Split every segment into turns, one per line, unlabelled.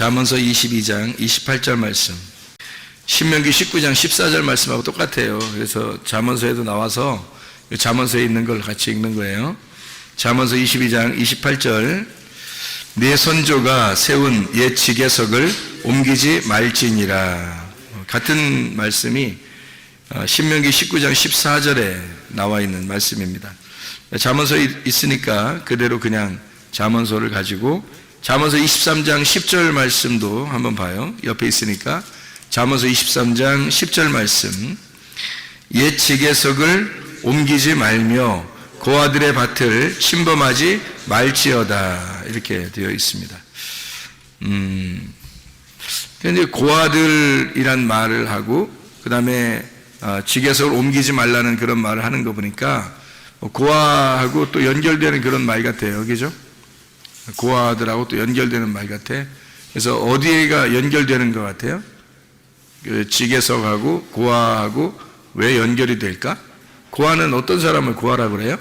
잠언서 22장 28절 말씀, 신명기 19장 14절 말씀하고 똑같아요. 그래서 잠언서에도 나와서 잠언서에 있는 걸 같이 읽는 거예요. 잠언서 22장 28절, 네 선조가 세운 옛 지계석을 옮기지 말지니라. 같은 말씀이 신명기 19장 14절에 나와 있는 말씀입니다. 잠언서에 있으니까 그대로 그냥 잠언서를 가지고 잠언서 23장 10절 말씀도 한번 봐요. 옆에 있으니까 잠언서 23장 10절 말씀, 옛 지계석을 옮기지 말며 고아들의 밭을 침범하지 말지어다, 이렇게 되어 있습니다. 근데 고아들이란 말을 하고 그 다음에 지계석을 옮기지 말라는 그런 말을 하는 거 보니까 고아하고 또 연결되는 그런 말 같아요. 그죠? 고아들하고 또 연결되는 말 같아. 그래서 어디가 연결되는 것 같아요? 그 지계석하고 고아하고 왜 연결이 될까? 고아는 어떤 사람을 고아라 그래요?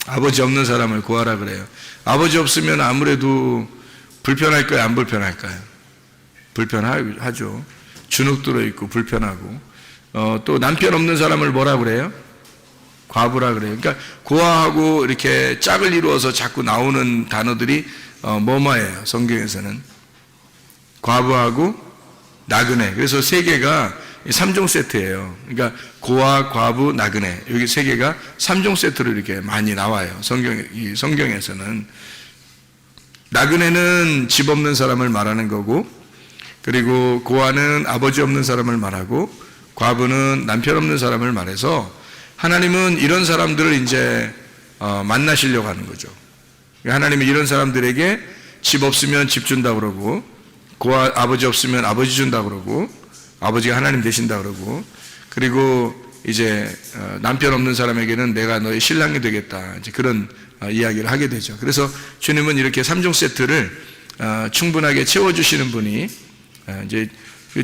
아버지 없는 사람을 고아라 그래요. 아버지 없으면 아무래도 불편할까요? 안 불편할까요? 불편하죠. 주눅 들어있고 불편하고. 또 남편 없는 사람을 뭐라 그래요? 과부라 그래요. 그러니까 고아하고 이렇게 짝을 이루어서 자꾸 나오는 단어들이 뭐뭐예요. 성경에서는 과부하고 나그네. 그래서 세 개가 3종 세트예요. 그러니까 고아, 과부, 나그네, 여기 세 개가 3종 세트로 이렇게 많이 나와요. 성경에서는 나그네는 집 없는 사람을 말하는 거고, 그리고 고아는 아버지 없는 사람을 말하고, 과부는 남편 없는 사람을 말해서 하나님은 이런 사람들을 이제 만나시려고 하는 거죠. 하나님은 이런 사람들에게 집 없으면 집 준다 그러고, 고아 아버지 없으면 아버지 준다 그러고, 아버지가 하나님 되신다 그러고, 그리고 이제 남편 없는 사람에게는 내가 너의 신랑이 되겠다, 이제 그런 이야기를 하게 되죠. 그래서 주님은 이렇게 3종 세트를 충분하게 채워주시는 분이, 이제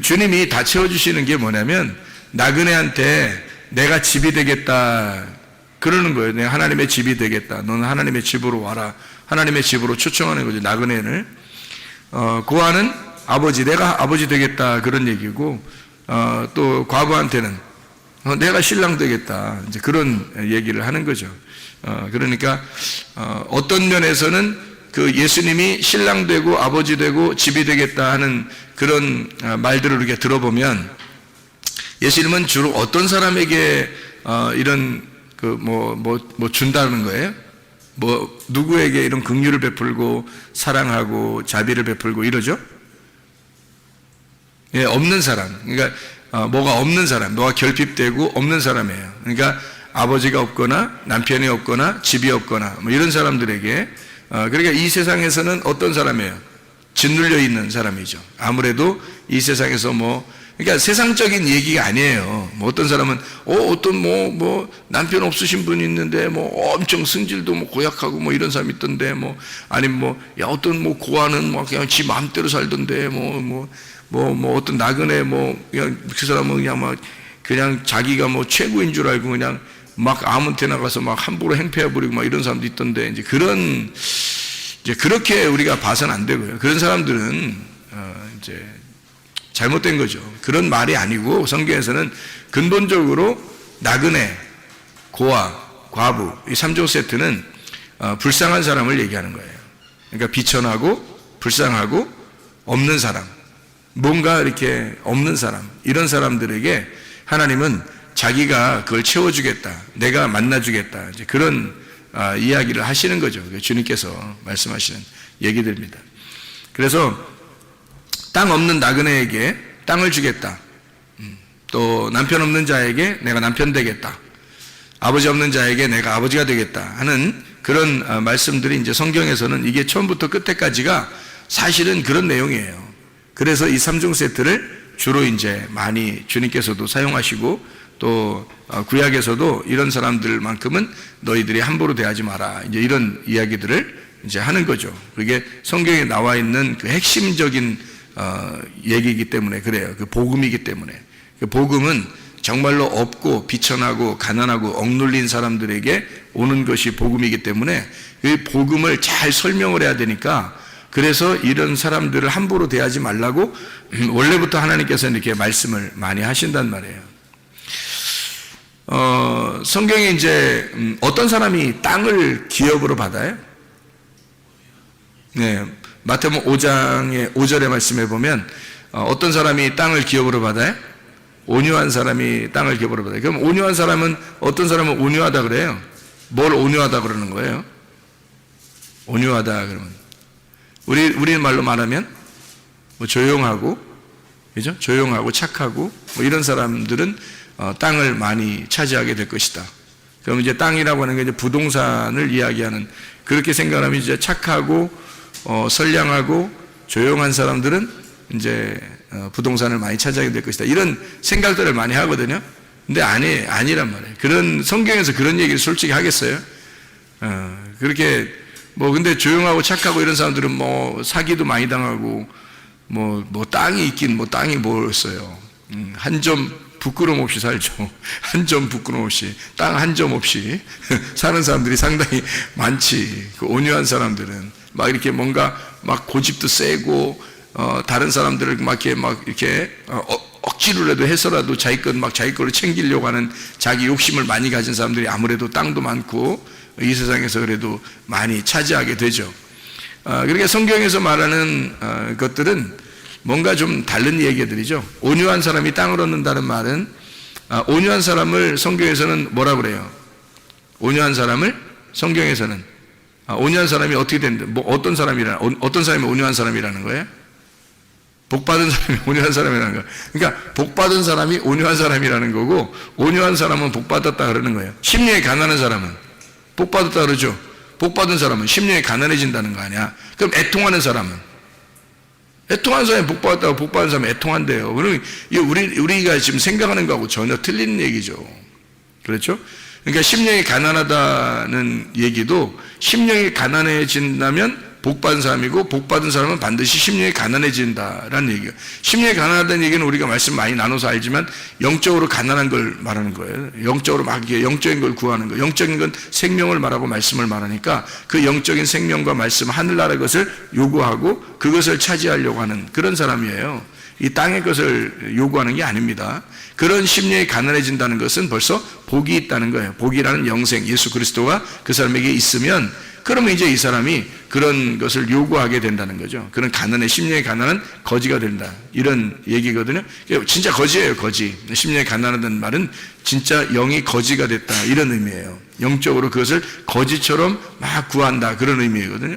주님이 다 채워주시는 게 뭐냐면 나그네한테 내가 집이 되겠다 그러는 거예요. 내가 하나님의 집이 되겠다, 너는 하나님의 집으로 와라, 하나님의 집으로 초청하는 거죠, 나그네를. 고아는 아버지, 내가 아버지 되겠다 그런 얘기고, 또 과부한테는 내가 신랑 되겠다, 이제 그런 얘기를 하는 거죠. 그러니까 어떤 면에서는 그 예수님이 신랑 되고 아버지 되고 집이 되겠다 하는 그런 말들을 우리가 들어보면 예수님은 주로 어떤 사람에게 이런 뭐 준다는 거예요? 뭐 누구에게 이런 긍휼을 베풀고 사랑하고 자비를 베풀고 이러죠? 예, 없는 사람. 그러니까 뭐가 없는 사람, 뭐가 결핍되고 없는 사람이에요. 그러니까 아버지가 없거나 남편이 없거나 집이 없거나 뭐 이런 사람들에게, 그러니까 이 세상에서는 어떤 사람이에요? 짓눌려 있는 사람이죠. 아무래도 이 세상에서 그러니까 세상적인 얘기가 아니에요. 뭐 어떤 사람은 어떤 남편 없으신 분이 있는데 엄청 승질도 고약하고 이런 사람이 있던데, 아니면 야 어떤 고아는 그냥 지 마음대로 살던데, 어떤 나그네 그냥 그 사람은 그냥 자기가 최고인 줄 알고 그냥 막 아무 데나 가서 함부로 행패해버리고 이런 사람도 있던데, 이제 그렇게 우리가 봐서는 안 되고요. 그런 사람들은 이제 잘못된 거죠. 그런 말이 아니고 성경에서는 근본적으로 나그네, 고아, 과부 이 3종 세트는 불쌍한 사람을 얘기하는 거예요. 그러니까 비천하고 불쌍하고 없는 사람, 뭔가 이렇게 없는 사람, 이런 사람들에게 하나님은 자기가 그걸 채워주겠다, 내가 만나주겠다, 이제 그런 이야기를 하시는 거죠. 주님께서 말씀하시는 얘기들입니다. 그래서 땅 없는 나그네에게 땅을 주겠다, 또 남편 없는 자에게 내가 남편 되겠다, 아버지 없는 자에게 내가 아버지가 되겠다 하는 그런 말씀들이 이제 성경에서는 이게 처음부터 끝에까지가 사실은 그런 내용이에요. 그래서 이 3종 세트를 주로 이제 많이 주님께서도 사용하시고, 또 구약에서도 이런 사람들만큼은 너희들이 함부로 대하지 마라, 이제 이런 이야기들을 이제 하는 거죠. 그게 성경에 나와 있는 그 핵심적인 얘기이기 때문에 그래요. 그 복음이기 때문에. 그 복음은 정말로 없고 비천하고 가난하고 억눌린 사람들에게 오는 것이 복음이기 때문에 그 복음을 잘 설명을 해야 되니까 그래서 이런 사람들을 함부로 대하지 말라고 원래부터 하나님께서 이렇게 말씀을 많이 하신단 말이에요. 성경에 이제 어떤 사람이 땅을 기업으로 받아요? 네, 마태복음 5장의 5절의 말씀에 보면 어떤 사람이 땅을 기업으로 받아요? 온유한 사람이 땅을 기업으로 받아요. 그럼 온유한 사람은, 어떤 사람은 온유하다 그래요? 뭘 온유하다 그러는 거예요? 온유하다 그러면 우리 말로 말하면 뭐 조용하고, 그죠? 조용하고 착하고 뭐 이런 사람들은 땅을 많이 차지하게 될 것이다. 그럼 이제 땅이라고 하는 게 이제 부동산을 이야기하는, 그렇게 생각하면 이제 착하고 선량하고 조용한 사람들은 이제 부동산을 많이 차지하게 될 것이다. 이런 생각들을 많이 하거든요. 근데 아니란 말이에요. 그런, 성경에서 그런 얘기를 솔직히 하겠어요? 그렇게 뭐 근데 조용하고 착하고 이런 사람들은 뭐 사기도 많이 당하고 뭐 땅이 있긴 뭐 땅이 뭐였어요. 한 점 부끄럼 없이 살죠. 한 점 부끄럼 없이, 땅 한 점 없이 사는 사람들이 상당히 많지. 그 온유한 사람들은 막 이렇게 뭔가 막 고집도 세고 다른 사람들을 막 이렇게 억지로라도 해서라도 자기 걸로 챙기려고 하는 자기 욕심을 많이 가진 사람들이 아무래도 땅도 많고 이 세상에서 그래도 많이 차지하게 되죠. 그러니까 성경에서 말하는 것들은 뭔가 좀 다른 얘기들이죠. 온유한 사람이 땅을 얻는다는 말은, 온유한 사람을 성경에서는 뭐라 그래요? 온유한 사람을 성경에서는, 온유한 사람이 어떻게 된다? 뭐 어떤 사람이 온유한 사람이라는 거예요? 복받은 사람이 온유한 사람이라는 거예요. 그러니까 복받은 사람이 온유한 사람이라는 거고, 온유한 사람은 복받았다 그러는 거예요. 심령이 가난한 사람은 복받았다 그러죠. 복받은 사람은 심령이 가난해진다는 거 아니야. 그럼 애통하는 사람은, 애통하는 사람이 복받았다고 복받은 사람이 애통한대요. 그러면 우리가 지금 생각하는 거하고 전혀 틀린 얘기죠. 그렇죠? 그러니까 심령이 가난하다는 얘기도, 심령이 가난해진다면 복받은 사람이고, 복받은 사람은 반드시 심령이 가난해진다라는 얘기예요. 심령이 가난하다는 얘기는 우리가 말씀 많이 나눠서 알지만 영적으로 가난한 걸 말하는 거예요. 영적으로 막 영적인 걸 구하는 거. 영적인 건 생명을 말하고 말씀을 말하니까 그 영적인 생명과 말씀, 하늘나라의 것을 요구하고 그것을 차지하려고 하는 그런 사람이에요. 이 땅의 것을 요구하는 게 아닙니다. 그런 심령이 가난해진다는 것은 벌써 복이 있다는 거예요. 복이라는 영생, 예수 그리스도가 그 사람에게 있으면, 그러면 이제 이 사람이 그런 것을 요구하게 된다는 거죠. 그런 가난의, 심령의 가난은 거지가 된다, 이런 얘기거든요. 진짜 거지예요, 거지. 심령이 가난하다는 말은 진짜 영이 거지가 됐다, 이런 의미예요. 영적으로 그것을 거지처럼 막 구한다, 그런 의미거든요.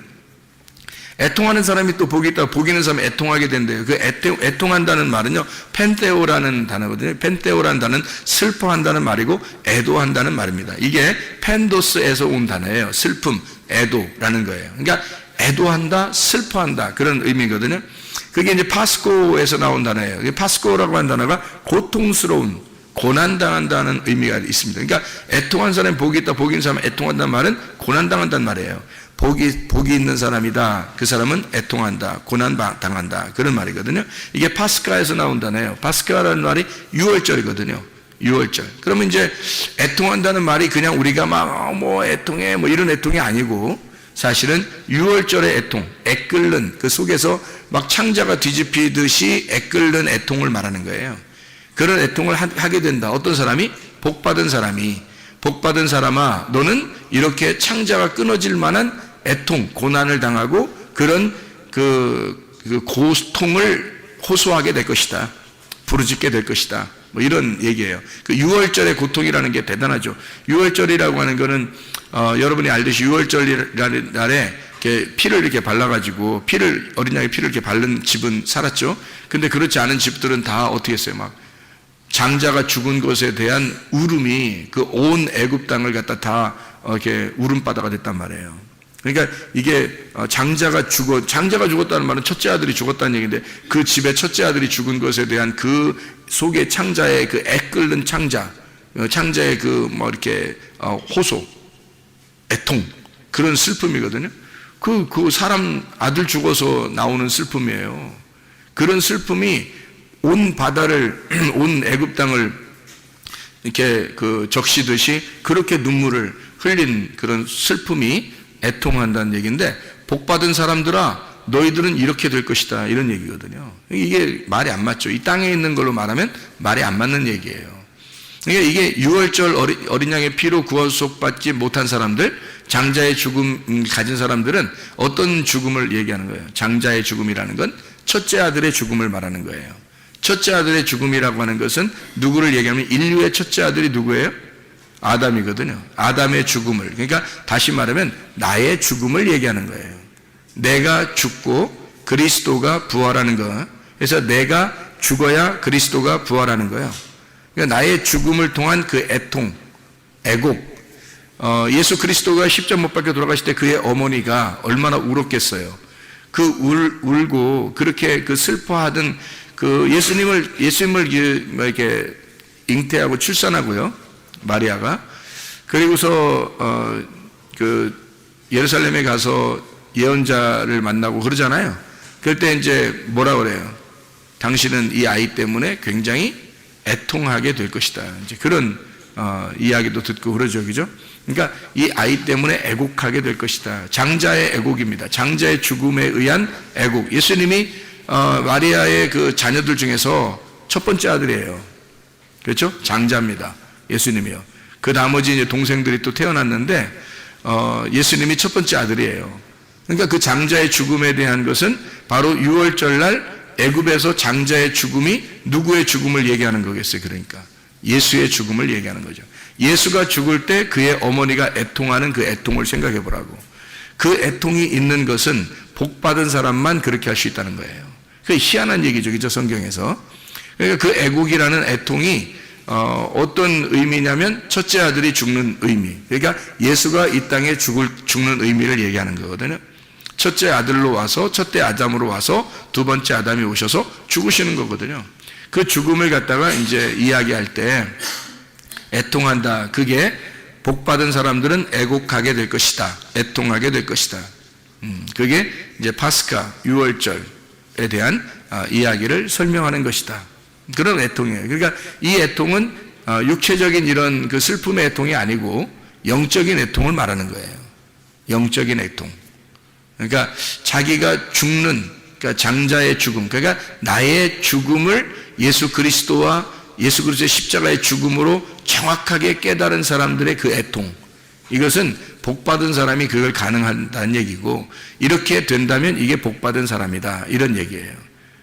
애통하는 사람이 또 복이 있다. 복 있는 사람이 애통하게 된대요. 그 애통한다는 말은요, 펜테오라는 단어거든요. 펜테오라는 단어는 슬퍼한다는 말이고 애도한다는 말입니다. 이게 펜도스에서 온 단어예요. 슬픔, 애도라는 거예요. 그러니까 애도한다, 슬퍼한다, 그런 의미거든요. 그게 이제 파스코에서 나온 단어예요. 파스코라고 하는 단어가 고통스러운, 고난당한다는 의미가 있습니다. 그러니까 애통한 사람이 복이 있다, 복이 있는 사람이 애통한다는 말은 고난당한다는 말이에요. 복이 있는 사람이다, 그 사람은 애통한다, 고난당한다, 그런 말이거든요. 이게 파스카에서 나온다네요. 파스카라는 말이 6월절이거든요. 6월절. 그러면 이제 애통한다는 말이 그냥 우리가 막 뭐 애통해 뭐 이런 애통이 아니고, 사실은 6월절의 애통, 애끓는 그 속에서 막 창자가 뒤집히듯이 애끓는 애통을 말하는 거예요. 그런 애통을 하게 된다. 어떤 사람이? 복받은 사람이, 복받은 사람아, 너는 이렇게 창자가 끊어질 만한 애통, 고난을 당하고 그런 그 고통을 호소하게 될 것이다, 부르짖게 될 것이다, 뭐 이런 얘기예요. 그 6월절의 고통이라는 게 대단하죠. 6월절이라고 하는 거는 여러분이 알듯이 6월절이라는 날에 이렇게 피를 이렇게 발라가지고 어린 양의 피를 이렇게 바른 집은 살았죠. 근데 그렇지 않은 집들은 다 어떻게 했어요? 막 장자가 죽은 것에 대한 울음이 그 온 애굽 땅을 갖다 다 이렇게 울음바다가 됐단 말이에요. 그러니까 이게 장자가 죽었다는 말은 첫째 아들이 죽었다는 얘기인데, 그 집의 첫째 아들이 죽은 것에 대한 그 속에 창자의 그 애끓는 창자의 그 뭐 이렇게 호소, 애통, 그런 슬픔이거든요. 그 사람 아들 죽어서 나오는 슬픔이에요. 그런 슬픔이 온 바다를, 온 애굽 땅을 이렇게 적시듯이 그렇게 눈물을 흘린 그런 슬픔이 애통한다는 얘기인데, 복받은 사람들아 너희들은 이렇게 될 것이다, 이런 얘기거든요. 이게 말이 안 맞죠. 이 땅에 있는 걸로 말하면 말이 안 맞는 얘기예요. 그러니까 이게 6월절 어린 양의 피로 구원속받지 못한 사람들, 장자의 죽음 가진 사람들은 어떤 죽음을 얘기하는 거예요? 장자의 죽음이라는 건 첫째 아들의 죽음을 말하는 거예요. 첫째 아들의 죽음이라고 하는 것은 누구를 얘기하면 인류의 첫째 아들이 누구예요? 아담이거든요. 아담의 죽음을, 그러니까 다시 말하면 나의 죽음을 얘기하는 거예요. 내가 죽고 그리스도가 부활하는 거. 그래서 내가 죽어야 그리스도가 부활하는 거예요. 그러니까 나의 죽음을 통한 그 애통, 애곡. 예수 그리스도가 십자가 못 박혀 돌아가실 때 그의 어머니가 얼마나 울었겠어요. 그 울고 그렇게 그 슬퍼하던 그 예수님을 이렇게 잉태하고 출산하고요. 마리아가. 그리고서 그 예루살렘에 가서 예언자를 만나고 그러잖아요. 그럴 때 이제 뭐라 그래요? 당신은 이 아이 때문에 굉장히 애통하게 될 것이다. 이제 그런 이야기도 듣고 그러죠, 그죠? 그러니까 이 아이 때문에 애곡하게 될 것이다. 장자의 애곡입니다. 장자의 죽음에 의한 애곡. 예수님이 마리아의 그 자녀들 중에서 첫 번째 아들이에요. 그렇죠? 장자입니다. 예수님이요. 그 나머지 이제 동생들이 또 태어났는데 예수님이 첫 번째 아들이에요. 그러니까 그 장자의 죽음에 대한 것은 바로 6월절 날 애굽에서 장자의 죽음이 누구의 죽음을 얘기하는 거겠어요. 그러니까 예수의 죽음을 얘기하는 거죠. 예수가 죽을 때 그의 어머니가 애통하는 그 애통을 생각해 보라고. 그 애통이 있는 것은 복받은 사람만 그렇게 할 수 있다는 거예요. 그게 희한한 얘기죠, 그죠? 성경에서. 그러니까 그 애국이라는 애통이 어떤 의미냐면 첫째 아들이 죽는 의미. 그러니까 예수가 이 땅에 죽는 의미를 얘기하는 거거든요. 첫째 아들로 와서, 첫째 아담으로 와서 두 번째 아담이 오셔서 죽으시는 거거든요. 그 죽음을 갖다가 이제 이야기할 때 애통한다. 그게 복받은 사람들은 애곡하게 될 것이다. 애통하게 될 것이다. 그게 이제 파스카, 6월절에 대한 이야기를 설명하는 것이다. 그런 애통이에요. 그러니까 이 애통은 육체적인 이런 그 슬픔의 애통이 아니고 영적인 애통을 말하는 거예요. 영적인 애통. 그러니까 자기가 죽는, 그러니까 장자의 죽음, 그러니까 나의 죽음을 예수 그리스도와 예수 그리스도의 십자가의 죽음으로 정확하게 깨달은 사람들의 그 애통, 이것은 복받은 사람이 그걸 가능하다는 얘기고, 이렇게 된다면 이게 복받은 사람이다, 이런 얘기예요.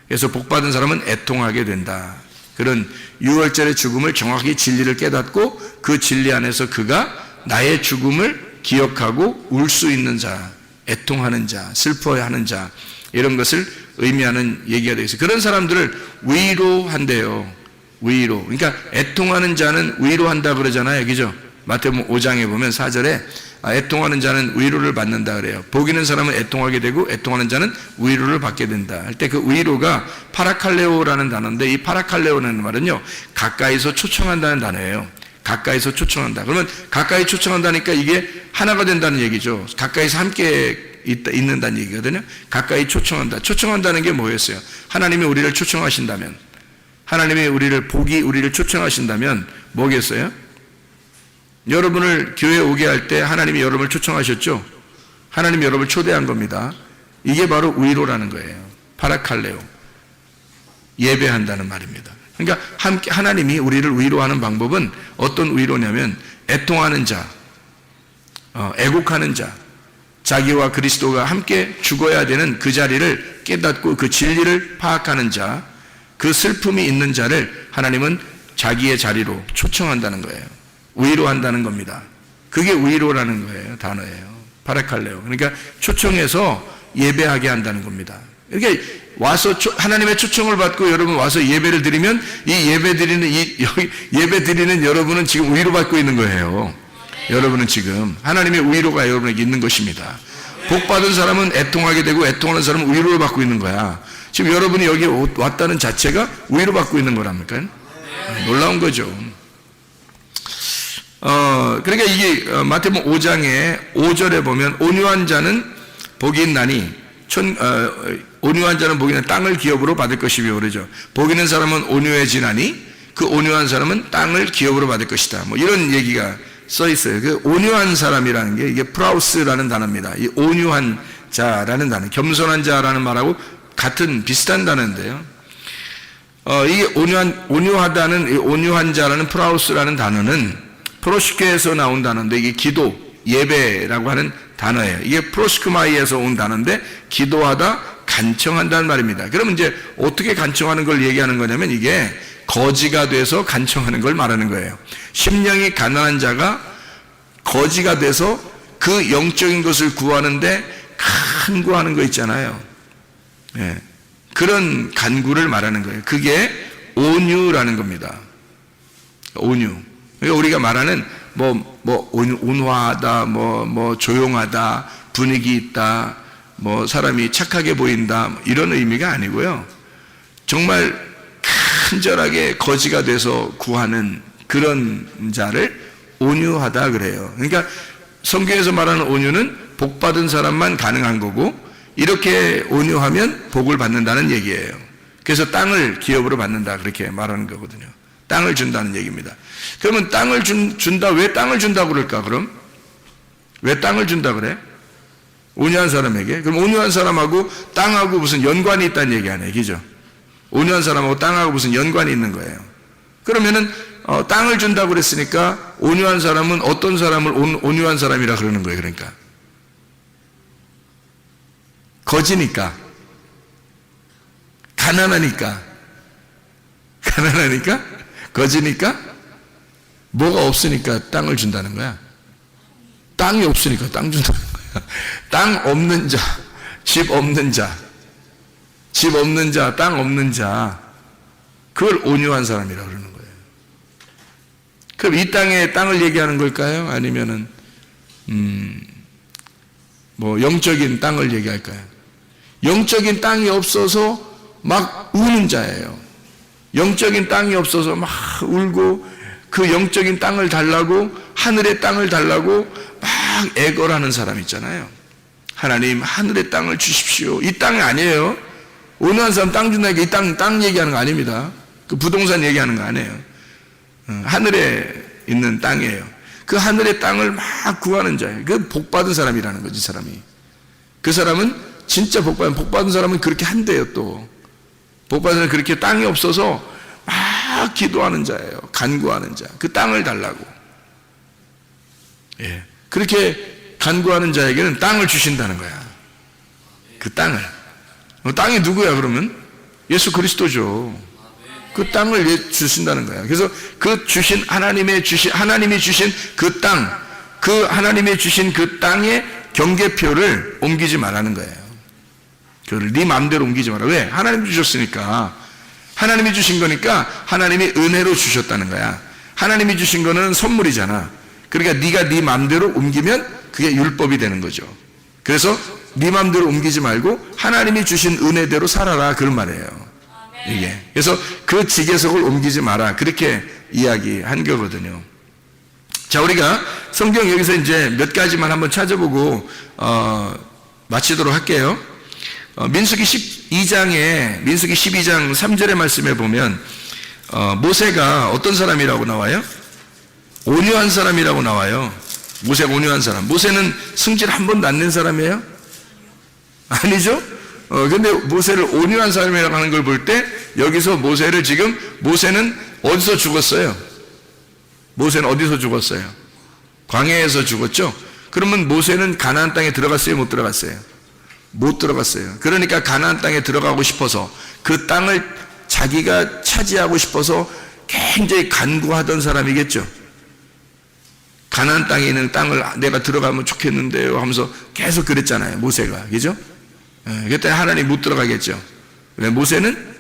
그래서 복받은 사람은 애통하게 된다. 그런 6월절의 죽음을 정확히 진리를 깨닫고 그 진리 안에서 그가 나의 죽음을 기억하고 울 수 있는 자, 애통하는 자, 슬퍼하는 자, 이런 것을 의미하는 얘기가 되겠어요. 그런 사람들을 위로한대요. 위로. 그러니까 애통하는 자는 위로한다 그러잖아요. 그죠? 마태복음 5장에 보면 4절에 애통하는 자는 위로를 받는다 그래요. 복이는 사람은 애통하게 되고 애통하는 자는 위로를 받게 된다 할 때 그 위로가 파라칼레오라는 단어인데, 이 파라칼레오라는 말은요, 가까이서 초청한다는 단어예요. 가까이서 초청한다. 그러면 가까이 초청한다니까 이게 하나가 된다는 얘기죠. 가까이서 함께 있는다는 얘기거든요. 가까이 초청한다. 초청한다는 게 뭐였어요? 하나님이 우리를 초청하신다면, 하나님이 복이 우리를 초청하신다면 뭐겠어요? 여러분을 교회에 오게 할 때 하나님이 여러분을 초청하셨죠? 하나님이 여러분을 초대한 겁니다. 이게 바로 위로라는 거예요. 파라칼레오. 예배한다는 말입니다. 그러니까 함께 하나님이 우리를 위로하는 방법은 어떤 위로냐면, 애통하는 자, 애곡하는 자, 자기와 그리스도가 함께 죽어야 되는 그 자리를 깨닫고 그 진리를 파악하는 자, 그 슬픔이 있는 자를 하나님은 자기의 자리로 초청한다는 거예요. 위로한다는 겁니다. 그게 위로라는 거예요. 단어예요. 파라칼레오. 그러니까 초청해서 예배하게 한다는 겁니다. 이렇게 와서 하나님의 초청을 받고 여러분 와서 예배를 드리면 이 예배 드리는 여러분은 지금 위로받고 있는 거예요. 여러분은 지금 하나님의 위로가 여러분에게 있는 것입니다. 복 받은 사람은 애통하게 되고 애통하는 사람은 위로를 받고 있는 거야. 지금 여러분이 여기 왔다는 자체가 위로받고 있는 거랍니까? 놀라운 거죠. 그러니까 이게 마태복음 5장에 5절에 보면 온유한 자는 복이 있나니 온유한 자는 복이 있나니 땅을 기업으로 받을 것이며 그러죠. 복 있는 사람은 온유해지나니 그 온유한 사람은 땅을 기업으로 받을 것이다. 뭐 이런 얘기가 써 있어요. 그 온유한 사람이라는 게 이게 프라우스라는 단어입니다. 이 온유한 자라는 단어, 겸손한 자라는 말하고 같은 비슷한 단어인데요. 이게 온유하다는, 이 온유한 자라는 프라우스라는 단어는 프로시케에서 나온 단어인데, 이게 기도, 예배라고 하는 단어예요. 이게 프로스크마이에서 온 단어인데, 기도하다, 간청한다는 말입니다. 그러면 이제 어떻게 간청하는 걸 얘기하는 거냐면, 이게 거지가 돼서 간청하는 걸 말하는 거예요. 심령이 가난한 자가 거지가 돼서 그 영적인 것을 구하는데 간구하는 거 있잖아요. 예. 그런 간구를 말하는 거예요. 그게 온유라는 겁니다. 온유. 그러니까 우리가 말하는 온화하다, 조용하다, 분위기 있다, 사람이 착하게 보인다, 이런 의미가 아니고요. 정말 간절하게 거지가 돼서 구하는 그런 자를 온유하다 그래요. 그러니까 성경에서 말하는 온유는 복 받은 사람만 가능한 거고, 이렇게 온유하면 복을 받는다는 얘기예요. 그래서 땅을 기업으로 받는다, 그렇게 말하는 거거든요. 땅을 준다는 얘기입니다. 그러면 땅을 준다, 왜 땅을 준다고 그럴까, 그럼? 왜 땅을 준다 그래? 온유한 사람에게? 그럼 온유한 사람하고 땅하고 무슨 연관이 있다는 얘기 아니에요, 그죠? 온유한 사람하고 땅하고 무슨 연관이 있는 거예요. 그러면은 땅을 준다고 그랬으니까 온유한 사람은 어떤 사람을 온유한 사람이라 그러는 거예요. 그러니까 거지니까, 가난하니까, 거지니까, 뭐가 없으니까 땅을 준다는 거야. 땅이 없으니까 땅 준다는 거야. 땅 없는 자, 집 없는 자, 땅 없는 자, 그걸 온유한 사람이라고 그러는 거예요. 그럼 이 땅에 땅을 얘기하는 걸까요? 아니면은 영적인 땅을 얘기할까요? 영적인 땅이 없어서 막 우는 자예요. 영적인 땅이 없어서 막 울고, 그 영적인 땅을 달라고, 하늘의 땅을 달라고 막 애걸하는 사람 있잖아요. 하나님, 하늘의 땅을 주십시오. 이 땅이 아니에요. 온유한 사람 땅 준다니까 이 땅 얘기하는 거 아닙니다. 그 부동산 얘기하는 거 아니에요. 하늘에 있는 땅이에요. 그 하늘의 땅을 막 구하는 자예요. 그 복받은 사람이라는 거지, 사람이. 그 사람은 진짜 복받은 사람은 그렇게 한대요, 또. 복받은 사람은 그렇게 땅이 없어서 막 기도하는 자예요. 간구하는 자. 그 땅을 달라고. 예. 그렇게 간구하는 자에게는 땅을 주신다는 거야. 그 땅을. 땅이 누구야, 그러면? 예수 그리스도죠. 그 땅을 주신다는 거야. 그래서 그 주신 하나님이 주신 그 땅, 그 하나님이 주신 그 땅의 경계표를 옮기지 말라는 거예요. 그걸 네 마음대로 옮기지 마라. 왜? 하나님이 주셨으니까. 하나님이 주신 거니까 하나님이 은혜로 주셨다는 거야. 하나님이 주신 거는 선물이잖아. 그러니까 네가 네 마음대로 옮기면 그게 율법이 되는 거죠. 그래서 네 마음대로 옮기지 말고 하나님이 주신 은혜대로 살아라, 그런 말이에요. 이게. 그래서 그 지계석을 옮기지 마라, 그렇게 이야기한 거거든요. 자, 우리가 성경 여기서 이제 몇 가지만 한번 찾아보고 마치도록 할게요. 민수기 12장 3절의 말씀에 보면 모세가 어떤 사람이라고 나와요? 온유한 사람이라고 나와요. 모세가 온유한 사람. 모세는 승질 한 번도 안 낸 사람이에요? 아니죠? 근데 모세를 온유한 사람이라고 하는 걸 볼 때, 여기서 모세는 어디서 죽었어요? 모세는 어디서 죽었어요? 광야에서 죽었죠? 그러면 모세는 가나안 땅에 들어갔어요? 못 들어갔어요? 못 들어갔어요. 그러니까 가나안 땅에 들어가고 싶어서, 그 땅을 자기가 차지하고 싶어서 굉장히 간구하던 사람이겠죠. 가나안 땅에 있는 땅을 내가 들어가면 좋겠는데요 하면서 계속 그랬잖아요, 모세가. 그죠? 그때 하나님 못 들어가겠죠. 모세는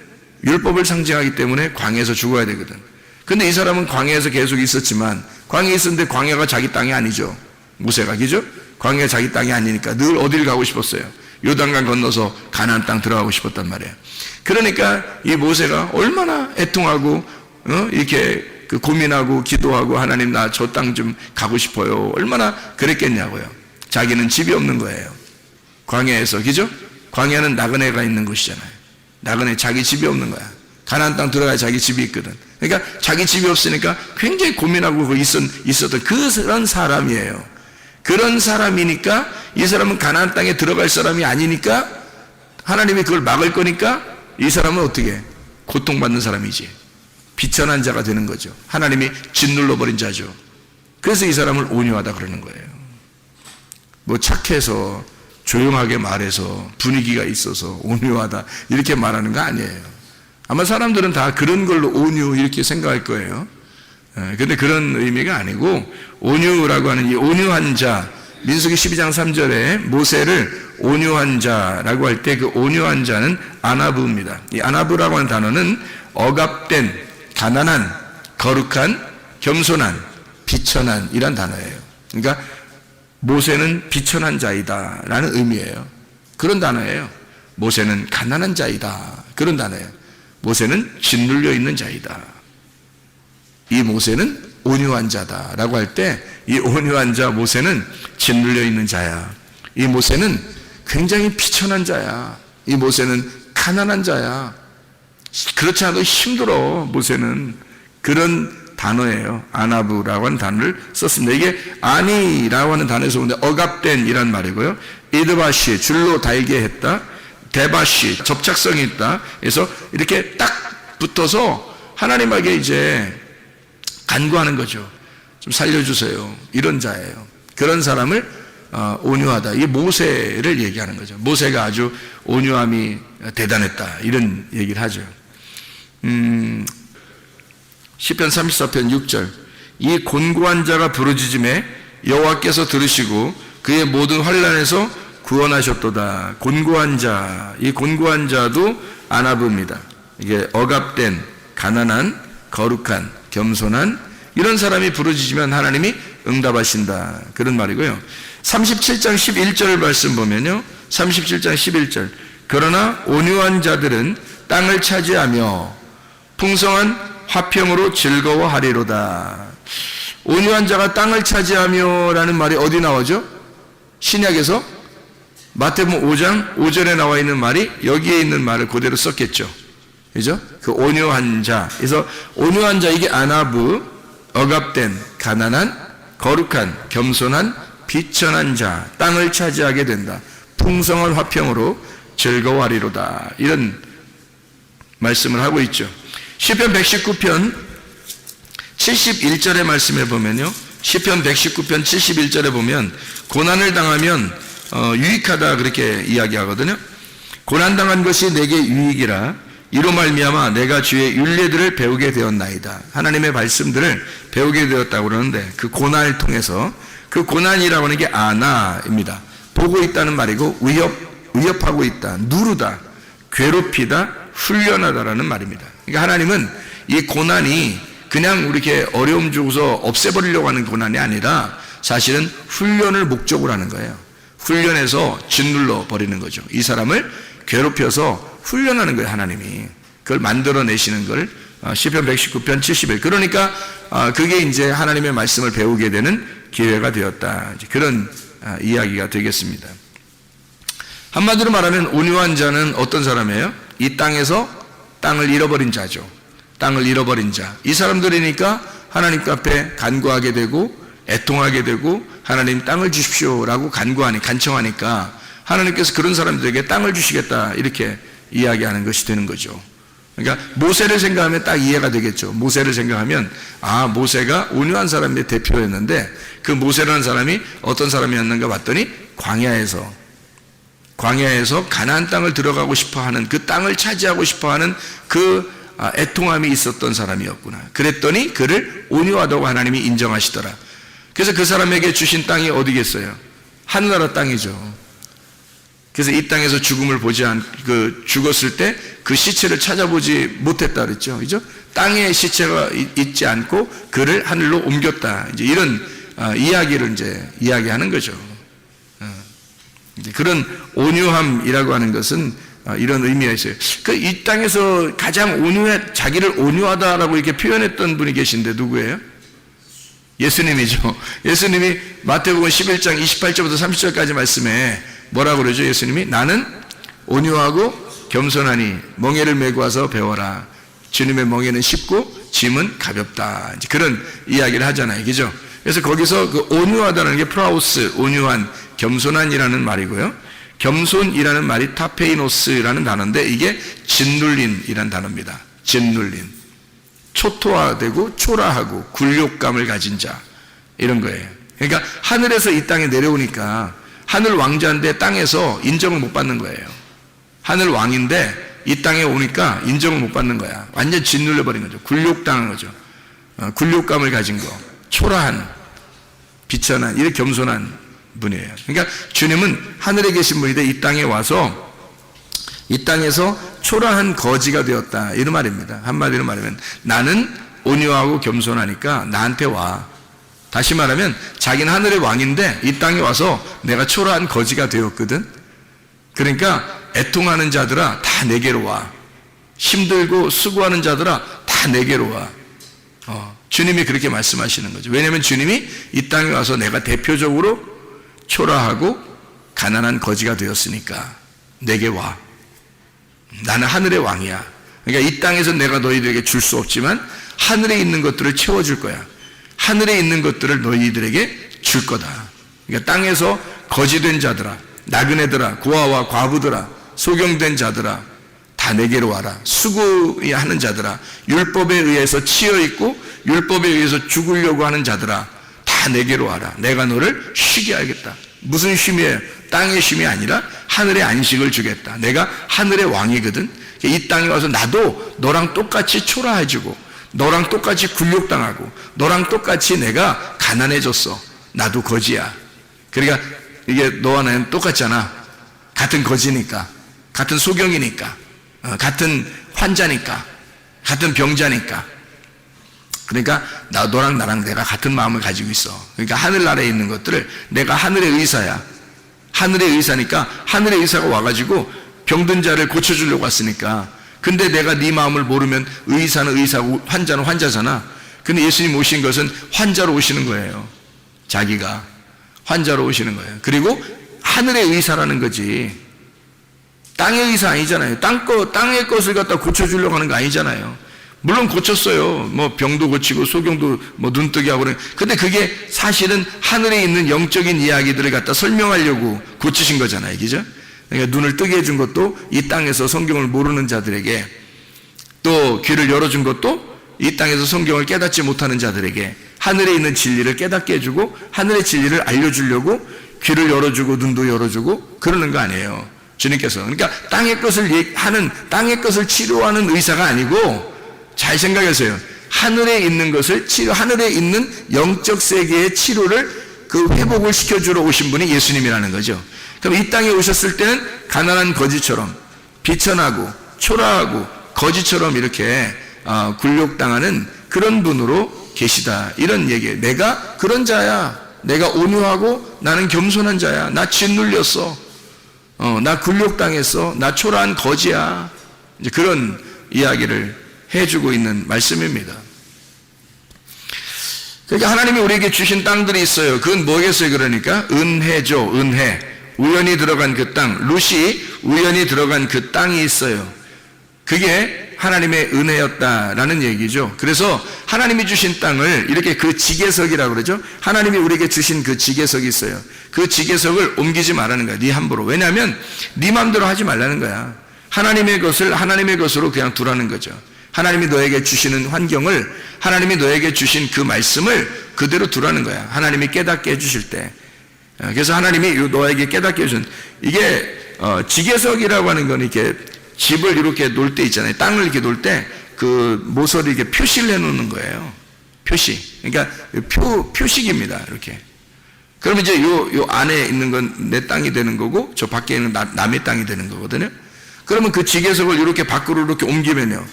율법을 상징하기 때문에 광야에서 죽어야 되거든. 근데 이 사람은 광야에서 계속 있었지만, 광야에 있었는데 광야가 자기 땅이 아니죠, 모세가. 그죠? 광야가 자기 땅이 아니니까 늘 어딜 가고 싶었어요? 요단강 건너서 가나안 땅 들어가고 싶었단 말이에요. 그러니까 이 모세가 얼마나 애통하고 이렇게 고민하고 기도하고, 하나님 나 저 땅 좀 가고 싶어요, 얼마나 그랬겠냐고요. 자기는 집이 없는 거예요, 광야에서. 그죠? 광야는 나그네가 있는 곳이잖아요. 나그네, 자기 집이 없는 거야. 가나안 땅 들어가야 자기 집이 있거든. 그러니까 자기 집이 없으니까 굉장히 고민하고 있었던 그런 사람이에요. 그런 사람이니까 이 사람은 가나안 땅에 들어갈 사람이 아니니까 하나님이 그걸 막을 거니까 이 사람은 어떻게 해? 고통받는 사람이지. 비천한 자가 되는 거죠. 하나님이 짓눌러버린 자죠. 그래서 이 사람을 온유하다 그러는 거예요. 뭐 착해서 조용하게 말해서 분위기가 있어서 온유하다 이렇게 말하는 거 아니에요. 아마 사람들은 다 그런 걸로 온유 이렇게 생각할 거예요. 근데 그런 의미가 아니고 온유라고 하는 이 온유한 자, 민수기 12장 3절에 모세를 온유한 자라고 할 때 그 온유한 자는 아나부입니다. 이 아나부라고 하는 단어는 억압된, 가난한, 거룩한, 겸손한, 비천한 이란 단어예요. 그러니까 모세는 비천한 자이다 라는 의미예요. 그런 단어예요. 모세는 가난한 자이다 그런 단어예요. 모세는 짓눌려 있는 자이다. 이 모세는 온유한 자다 라고 할 때 이 온유한 자 모세는 짓눌려 있는 자야. 이 모세는 굉장히 비천한 자야. 이 모세는 가난한 자야. 그렇지 않아도 힘들어. 모세는 그런 단어예요. 아나부라고 하는 단어를 썼습니다. 이게 아니라고 하는 단어에서 오는데 억압된 이란 말이고요. 이드바시 줄로 달게 했다. 데바시 접착성이 있다. 그래서 이렇게 딱 붙어서 하나님에게 이제 간구하는 거죠. 좀 살려주세요. 이런 자예요. 그런 사람을 온유하다. 이게 모세를 얘기하는 거죠. 모세가 아주 온유함이 대단했다. 이런 얘기를 하죠. 시편 34편 6절 이 곤고한 자가 부르짖음에 여호와께서 들으시고 그의 모든 환난에서 구원하셨도다. 곤고한 자, 이 곤고한 자도 아나부입니다. 이게 억압된, 가난한, 거룩한, 겸손한 이런 사람이 부르짖으면 하나님이 응답하신다. 그런 말이고요. 37장 11절 말씀 보면요. 37장 11절 그러나 온유한 자들은 땅을 차지하며 풍성한 화평으로 즐거워하리로다. 온유한 자가 땅을 차지하며 라는 말이 어디 나오죠? 신약에서 마태복음 5장 5절에 나와 있는 말이 여기에 있는 말을 그대로 썼겠죠. 그죠? 그 온유한 자. 그래서 온유한 자 이게 아나부, 억압된, 가난한, 거룩한, 겸손한, 비천한 자, 땅을 차지하게 된다. 풍성한 화평으로 즐거워하리로다. 이런 말씀을 하고 있죠. 시편 119편 71절의 말씀에 보면요. 시편 119편 71절에 보면 고난을 당하면 유익하다 그렇게 이야기하거든요. 고난당한 것이 내게 유익이라 이로 말미암아 내가 주의 율례들을 배우게 되었나이다. 하나님의 말씀들을 배우게 되었다고 그러는데 그 고난을 통해서 그 고난이라고 하는 게 아나입니다. 보고 있다는 말이고 위협하고 있다, 누르다, 괴롭히다, 훈련하다라는 말입니다. 그러니까 하나님은 이 고난이 그냥 이렇게 어려움 주고서 없애버리려고 하는 고난이 아니라 사실은 훈련을 목적으로 하는 거예요. 훈련해서 짓눌러 버리는 거죠. 이 사람을 괴롭혀서 훈련하는 거예요. 하나님이 그걸 만들어내시는 걸 시편 119편 71 그러니까 그게 이제 하나님의 말씀을 배우게 되는 기회가 되었다. 그런 이야기가 되겠습니다. 한마디로 말하면 온유한 자는 어떤 사람이에요? 이 땅에서 땅을 잃어버린 자죠. 땅을 잃어버린 자. 이 사람들이니까 하나님 앞에 간구하게 되고 애통하게 되고 하나님 땅을 주십시오라고 간청하니까 하나님께서 그런 사람들에게 땅을 주시겠다 이렇게 이야기하는 것이 되는 거죠. 그러니까 모세를 생각하면 딱 이해가 되겠죠. 모세를 생각하면 모세가 온유한 사람의 대표였는데 그 모세라는 사람이 어떤 사람이었는가 봤더니 광야에서 가나안 땅을 들어가고 싶어하는 그 땅을 차지하고 싶어하는 그 애통함이 있었던 사람이었구나. 그랬더니 그를 온유하다고 하나님이 인정하시더라. 그래서 그 사람에게 주신 땅이 어디겠어요? 하늘나라 땅이죠. 그래서 이 땅에서 죽음을 죽었을 때 그 시체를 찾아보지 못했다 그랬죠. 그죠? 땅에 시체가 있지 않고 그를 하늘로 옮겼다. 이제 이런 이야기를 이제 이야기하는 거죠. 이제 그런 온유함이라고 하는 것은 이런 의미가 있어요. 이 땅에서 가장 자기를 온유하다라고 이렇게 표현했던 분이 계신데 누구예요? 예수님이죠. 예수님이 마태복음 11장 28절부터 30절까지 말씀에 뭐라고 그러죠? 예수님이 나는 온유하고 겸손하니 멍에를 메고 와서 배워라. 주님의 멍에는 쉽고 짐은 가볍다. 이제 그런 이야기를 하잖아요. 그죠? 그래서 거기서 그 온유하다는 게 프라우스, 온유한, 겸손한이라는 말이고요. 겸손이라는 말이 타페이노스라는 단어인데 이게 짓눌린이라는 단어입니다. 짓눌린. 초토화되고 초라하고 굴욕감을 가진 자, 이런 거예요. 그러니까 하늘에서 이 땅에 내려오니까 하늘 왕자인데 땅에서 인정을 못 받는 거예요. 하늘 왕인데 이 땅에 오니까 인정을 못 받는 거야. 완전 짓눌려 버린 거죠. 굴욕당한 거죠. 굴욕감을 가진 거, 초라한, 비천한, 이렇게 겸손한 분이에요. 그러니까 주님은 하늘에 계신 분인데 이 땅에 와서 이 땅에서 초라한 거지가 되었다, 이런 말입니다. 한마디로 말하면 나는 온유하고 겸손하니까 나한테 와. 다시 말하면 자기는 하늘의 왕인데 이 땅에 와서 내가 초라한 거지가 되었거든. 그러니까 애통하는 자들아 다 내게로 와. 힘들고 수고하는 자들아 다 내게로 와. 주님이 그렇게 말씀하시는 거죠. 왜냐하면 주님이 이 땅에 와서 내가 대표적으로 초라하고 가난한 거지가 되었으니까 내게 와. 나는 하늘의 왕이야. 그러니까 이 땅에서 내가 너희들에게 줄 수 없지만 하늘에 있는 것들을 채워줄 거야. 하늘에 있는 것들을 너희들에게 줄 거다. 그러니까 땅에서 거지된 자들아, 나그네들아, 고아와 과부들아, 소경된 자들아 다 내게로 와라. 수고하는 자들아, 율법에 의해서 치여있고 율법에 의해서 죽으려고 하는 자들아 다 내게로 와라. 내가 너를 쉬게 하겠다. 무슨 쉼이에요? 땅의 쉼이 아니라 하늘의 안식을 주겠다. 내가 하늘의 왕이거든. 이 땅에 와서 나도 너랑 똑같이 초라해지고 너랑 똑같이 굴욕당하고 너랑 똑같이 내가 가난해졌어. 나도 거지야. 그러니까 이게 너와 나는 똑같잖아. 같은 거지니까, 같은 소경이니까, 같은 환자니까, 같은 병자니까. 그러니까 너랑 나랑 내가 같은 마음을 가지고 있어. 그러니까 하늘나라에 있는 것들을 내가 하늘의 의사야. 하늘의 의사니까 하늘의 의사가 와가지고 병든 자를 고쳐주려고 왔으니까. 근데 내가 네 마음을 모르면 의사는 의사고 환자는 환자잖아. 근데 예수님 오신 것은 환자로 오시는 거예요. 자기가 환자로 오시는 거예요. 그리고 하늘의 의사라는 거지 땅의 의사 아니잖아요. 땅의 것을 갖다 고쳐주려고 하는 거 아니잖아요. 물론 고쳤어요. 뭐 병도 고치고 소경도 뭐 눈뜨게 하고 그래. 근데 그게 사실은 하늘에 있는 영적인 이야기들을 갖다 설명하려고 고치신 거잖아요. 그죠? 그러니까 눈을 뜨게 해준 것도 이 땅에서 성경을 모르는 자들에게, 또 귀를 열어준 것도 이 땅에서 성경을 깨닫지 못하는 자들에게 하늘에 있는 진리를 깨닫게 해주고 하늘의 진리를 알려주려고 귀를 열어주고 눈도 열어주고 그러는 거 아니에요. 주님께서. 그러니까 땅의 것을 땅의 것을 치료하는 의사가 아니고, 잘 생각하세요. 하늘에 있는 것을 하늘에 있는 영적 세계의 치료를 그 회복을 시켜주러 오신 분이 예수님이라는 거죠. 그럼 이 땅에 오셨을 때는 가난한 거지처럼 비천하고 초라하고 거지처럼 이렇게 굴욕당하는 그런 분으로 계시다, 이런 얘기예요. 내가 그런 자야. 내가 온유하고 나는 겸손한 자야. 나 짓눌렸어. 나 굴욕당했어. 나 초라한 거지야. 이제 그런 이야기를 해주고 있는 말씀입니다. 그러니까 하나님이 우리에게 주신 땅들이 있어요. 그건 뭐겠어요? 그러니까 은혜죠. 은혜. 우연히 들어간 그 땅, 룻이 우연히 들어간 그 땅이 있어요. 그게 하나님의 은혜였다라는 얘기죠. 그래서 하나님이 주신 땅을 이렇게 그 지계석이라고 그러죠. 하나님이 우리에게 주신 그 지계석이 있어요. 그 지계석을 옮기지 말라는 거야. 네 함부로. 왜냐하면 네 마음대로 하지 말라는 거야. 하나님의 것을 하나님의 것으로 그냥 두라는 거죠. 하나님이 너에게 주시는 환경을, 하나님이 너에게 주신 그 말씀을 그대로 두라는 거야. 하나님이 깨닫게 해주실 때. 그래서 하나님이 너에게 깨닫게 해주신, 이게 지계석이라고 하는 건 이렇게 집을 이렇게 놓을 때 있잖아요. 땅을 이렇게 놓을 때 그 모서리 이렇게 표시를 해놓는 거예요. 표시. 그러니까 표식입니다. 이렇게. 그러면 이제 요 안에 있는 건 내 땅이 되는 거고 저 밖에 있는 남의 땅이 되는 거거든요. 그러면 그 지계석을 이렇게 밖으로 이렇게 옮기면요,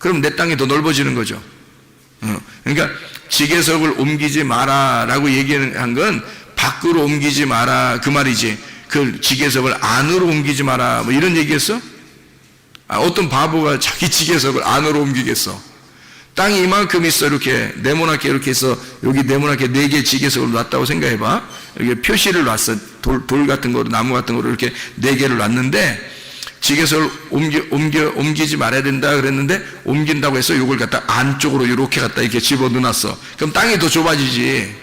그럼 내 땅이 더 넓어지는 거죠. 그러니까 지계석을 옮기지 마라라고 얘기한 건 밖으로 옮기지 마라 그 말이지, 그 지계석을 안으로 옮기지 마라 뭐 이런 얘기했어? 어떤 바보가 자기 지계석을 안으로 옮기겠어? 땅이 이만큼 있어. 이렇게 네모나게 이렇게 해서 여기 네모나게 4개 지계석을 놨다고 생각해봐. 이렇게 표시를 놨어. 돌 같은 거로, 나무 같은 거로 이렇게 4개를 놨는데 지계석을 옮기지 말아야 된다 그랬는데 옮긴다고 해서 이걸 갖다 안쪽으로 이렇게 갖다 이렇게 집어넣어놨어. 그럼 땅이 더 좁아지지.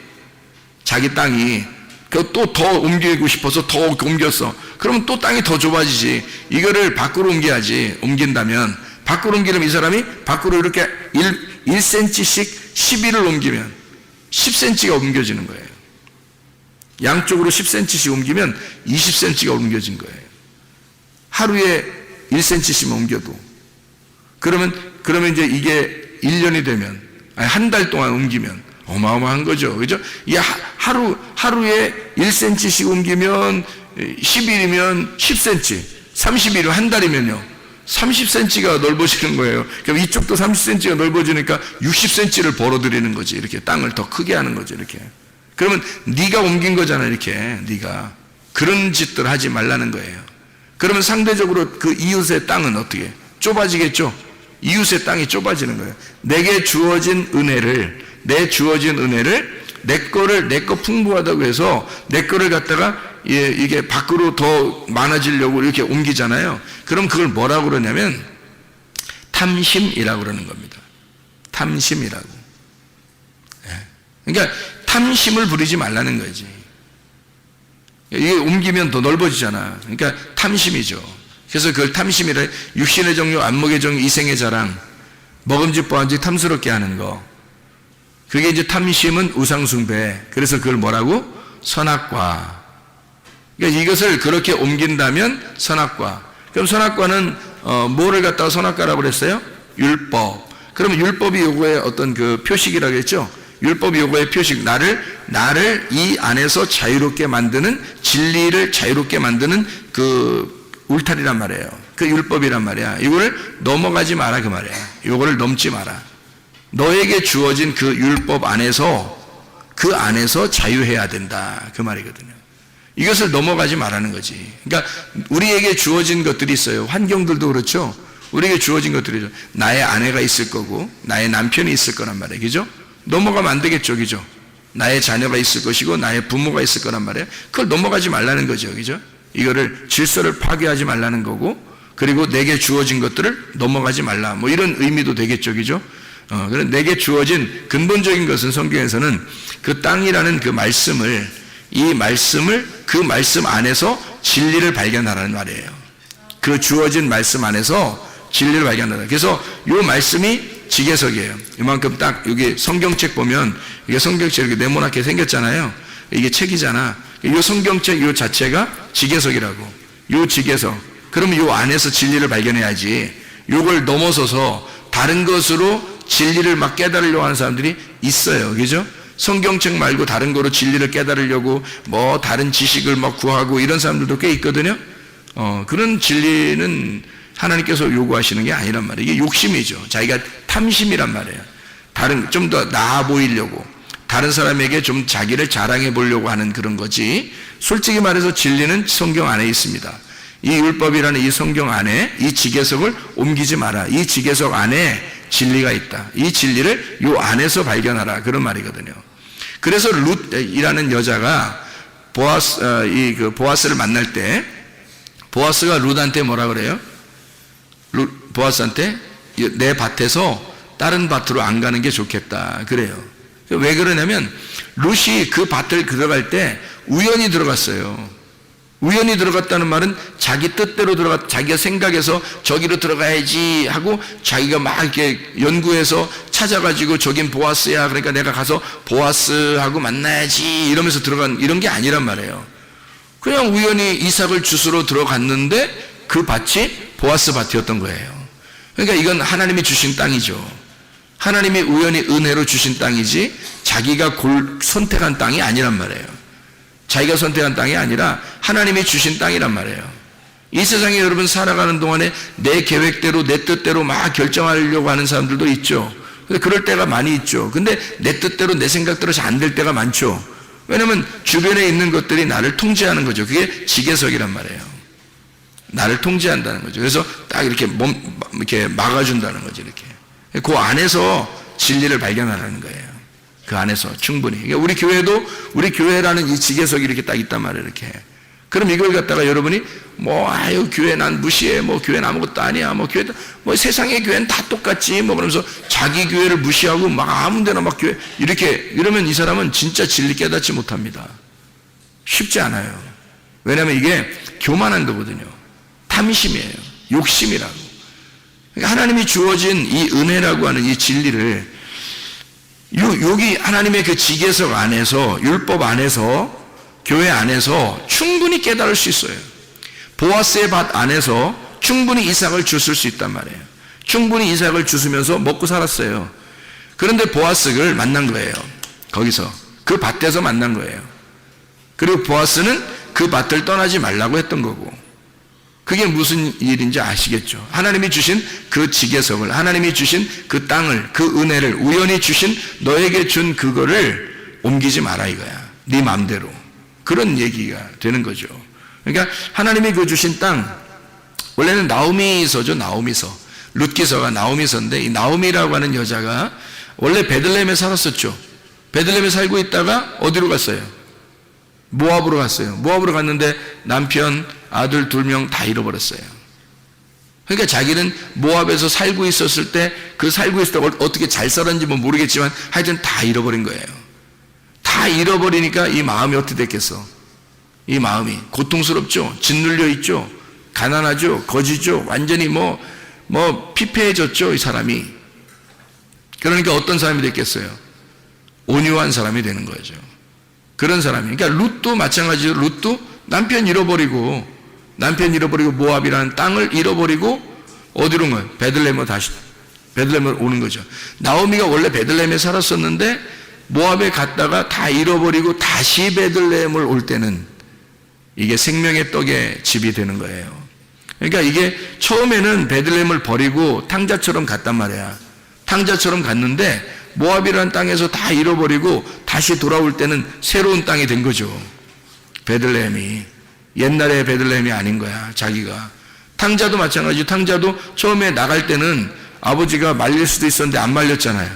자기 땅이 또 더 옮기고 싶어서 더 옮겼어. 그러면 또 땅이 더 좁아지지. 이거를 밖으로 옮겨야지. 옮긴다면 밖으로 옮기려면 이 사람이 밖으로 이렇게 1cm씩 11을 옮기면 10cm가 옮겨지는 거예요. 양쪽으로 10cm씩 옮기면 20cm가 옮겨진 거예요. 하루에 1cm씩 옮겨도. 그러면 이제 이게 1년이 되면, 한 달 동안 옮기면 어마어마한 거죠. 그죠? 이게 하루에 1cm씩 옮기면 10일이면 10cm, 30일이면 한 달이면요. 30cm가 넓어지는 거예요. 그럼 이쪽도 30cm가 넓어지니까 60cm를 벌어들이는 거지. 이렇게 땅을 더 크게 하는 거지. 이렇게. 그러면 네가 옮긴 거잖아. 이렇게. 네가. 그런 짓들 하지 말라는 거예요. 그러면 상대적으로 그 이웃의 땅은 어떻게? 좁아지겠죠? 이웃의 땅이 좁아지는 거예요. 내게 주어진 은혜를, 내 거 풍부하다고 해서 내 거를 갖다가 이게 밖으로 더 많아지려고 이렇게 옮기잖아요. 그럼 그걸 뭐라고 그러냐면 탐심이라고 그러는 겁니다. 탐심이라고. 그러니까 탐심을 부리지 말라는 거지. 이게 옮기면 더 넓어지잖아. 그러니까 탐심이죠. 그래서 그걸 탐심이라, 육신의 정욕, 안목의 정욕, 이생의 자랑, 먹음직 보암직 탐스럽게 하는 거. 그게 이제 탐심은 우상숭배. 그래서 그걸 뭐라고? 선악과. 그러니까 이것을 그렇게 옮긴다면 선악과. 그럼 선악과는 뭐를 갖다가 선악과라고 그랬어요? 율법. 그러면 율법이 요거의 어떤 그 표식이라고 했죠? 율법이 요거의 표식. 나를 이 안에서 자유롭게 만드는, 진리를 자유롭게 만드는 그 울타리란 말이에요. 그 율법이란 말이야. 이거를 넘어가지 마라 그 말이야. 이거를 넘지 마라. 너에게 주어진 그 율법 안에서, 그 안에서 자유해야 된다 그 말이거든요. 이것을 넘어가지 말라는 거지. 그러니까 우리에게 주어진 것들이 있어요. 환경들도 그렇죠. 우리에게 주어진 것들이죠. 나의 아내가 있을 거고 나의 남편이 있을 거란 말이에요. 그죠? 넘어가면 안 되겠죠. 그죠? 나의 자녀가 있을 것이고 나의 부모가 있을 거란 말이에요. 그걸 넘어가지 말라는 거죠. 그죠? 이거를 질서를 파괴하지 말라는 거고, 그리고 내게 주어진 것들을 넘어가지 말라. 뭐 이런 의미도 되겠죠. 그죠? 그런 내게 주어진 근본적인 것은 성경에서는 그 땅이라는 그 말씀을, 그 말씀 안에서 진리를 발견하라는 말이에요. 그 주어진 말씀 안에서 진리를 발견하라. 그래서 이 말씀이 지계석이에요. 이만큼 딱 여기 성경책 보면, 이게 성경책 이렇게 네모나게 생겼잖아요. 이게 책이잖아. 이 성경책 이 자체가 지계석이라고. 이 지계석. 그러면 이 안에서 진리를 발견해야지. 이걸 넘어서서 다른 것으로 진리를 막 깨달으려고 하는 사람들이 있어요. 그죠? 성경책 말고 다른 거로 진리를 깨달으려고 뭐 다른 지식을 막 구하고 이런 사람들도 꽤 있거든요. 그런 진리는 하나님께서 요구하시는 게 아니란 말이에요. 이게 욕심이죠. 자기가 탐심이란 말이에요. 좀 더 나아 보이려고, 다른 사람에게 좀 자기를 자랑해 보려고 하는 그런 거지. 솔직히 말해서 진리는 성경 안에 있습니다. 이 율법이라는 이 성경 안에 이 지계석을 옮기지 마라. 이 지계석 안에 진리가 있다. 이 진리를 이 안에서 발견하라. 그런 말이거든요. 그래서 룻이라는 여자가 보아스를 만날 때, 보아스가 룻한테 뭐라 그래요? 보아스한테 내 밭에서 다른 밭으로 안 가는 게 좋겠다. 그래요. 왜 그러냐면 룻이 그 밭을 들어갈 때 우연히 들어갔어요. 우연히 들어갔다는 말은 자기 뜻대로 자기가 생각해서 저기로 들어가야지 하고 자기가 막 이렇게 연구해서 찾아가지고 저긴 보아스야. 그러니까 내가 가서 보아스하고 만나야지 이러면서 들어간 이런 게 아니란 말이에요. 그냥 우연히 이삭을 주스러 들어갔는데 그 밭이 보아스 밭이었던 거예요. 그러니까 이건 하나님이 주신 땅이죠. 하나님이 우연히 은혜로 주신 땅이지 자기가 선택한 땅이 아니란 말이에요. 자기가 선택한 땅이 아니라 하나님이 주신 땅이란 말이에요. 이 세상에 여러분 살아가는 동안에 내 계획대로 내 뜻대로 막 결정하려고 하는 사람들도 있죠. 그럴 때가 많이 있죠. 근데 내 뜻대로 내 생각대로 잘 안 될 때가 많죠. 왜냐하면 주변에 있는 것들이 나를 통제하는 거죠. 그게 지계석이란 말이에요. 나를 통제한다는 거죠. 그래서 딱 이렇게 이렇게 막아준다는 거죠. 이렇게. 그 안에서 진리를 발견하라는 거예요. 그 안에서 충분히. 그러니까 우리 교회라는 이 지계석이 이렇게 딱 있단 말이에요. 이렇게. 그럼 이걸 갖다가 여러분이 아유 교회 난 무시해, 교회는 아무것도 아니야, 교회 세상의 교회는 다 똑같지, 그러면서 자기 교회를 무시하고 막 아무데나 막 교회 이러면 이 사람은 진짜 진리 깨닫지 못합니다. 쉽지 않아요. 왜냐하면 이게 교만한 거거든요. 탐심이에요. 욕심이라고. 그러니까 하나님이 주어진 이 은혜라고 하는 이 진리를 여기 하나님의 그 지계석 안에서, 율법 안에서, 교회 안에서 충분히 깨달을 수 있어요. 보아스의 밭 안에서 충분히 이삭을 주실 수 있단 말이에요. 충분히 이삭을 주시면서 먹고 살았어요. 그런데 보아스를 만난 거예요. 거기서 그 밭에서 만난 거예요. 그리고 보아스는 그 밭을 떠나지 말라고 했던 거고, 그게 무슨 일인지 아시겠죠? 하나님이 주신 그 지계석을, 하나님이 주신 그 땅을, 그 은혜를, 우연히 주신 너에게 준 그거를 옮기지 마라 이거야. 네 맘대로. 그런 얘기가 되는 거죠. 그러니까 하나님이 그 주신 땅, 원래는 나오미서죠. 나오미서. 룻기서가 나오미서인데, 이 나오미라고 하는 여자가 원래 베들레헴에 살았었죠. 베들레헴에 살고 있다가 어디로 갔어요? 모압으로 갔어요. 모압으로 갔는데 남편, 아들 2명 다 잃어버렸어요. 그러니까 자기는 모압에서 살고 있었을 때, 그 살고 있을 때 어떻게 잘 살았는지 모르겠지만 하여튼 다 잃어버린 거예요. 다 잃어버리니까 이 마음이 어떻게 됐겠어? 이 마음이 고통스럽죠. 짓눌려 있죠. 가난하죠. 거지죠. 완전히 피폐해졌죠. 이 사람이. 그러니까 어떤 사람이 됐겠어요? 온유한 사람이 되는 거죠. 그런 사람이. 그러니까 룻도 마찬가지로, 룻도 남편 잃어버리고 모압이라는 땅을 잃어버리고 어디로 온 거예요? 베들레헴으로 오는 거죠. 나오미가 원래 베들레헴에 살았었는데 모압에 갔다가 다 잃어버리고 다시 베들레헴을 올 때는 이게 생명의 떡의 집이 되는 거예요. 그러니까 이게 처음에는 베들레헴을 버리고 탕자처럼 갔단 말이야. 탕자처럼 갔는데 모압이라는 땅에서 다 잃어버리고 다시 돌아올 때는 새로운 땅이 된 거죠. 베들레헴이. 옛날의 베들레헴이 아닌 거야, 자기가. 탕자도 마찬가지죠. 탕자도 처음에 나갈 때는 아버지가 말릴 수도 있었는데 안 말렸잖아요.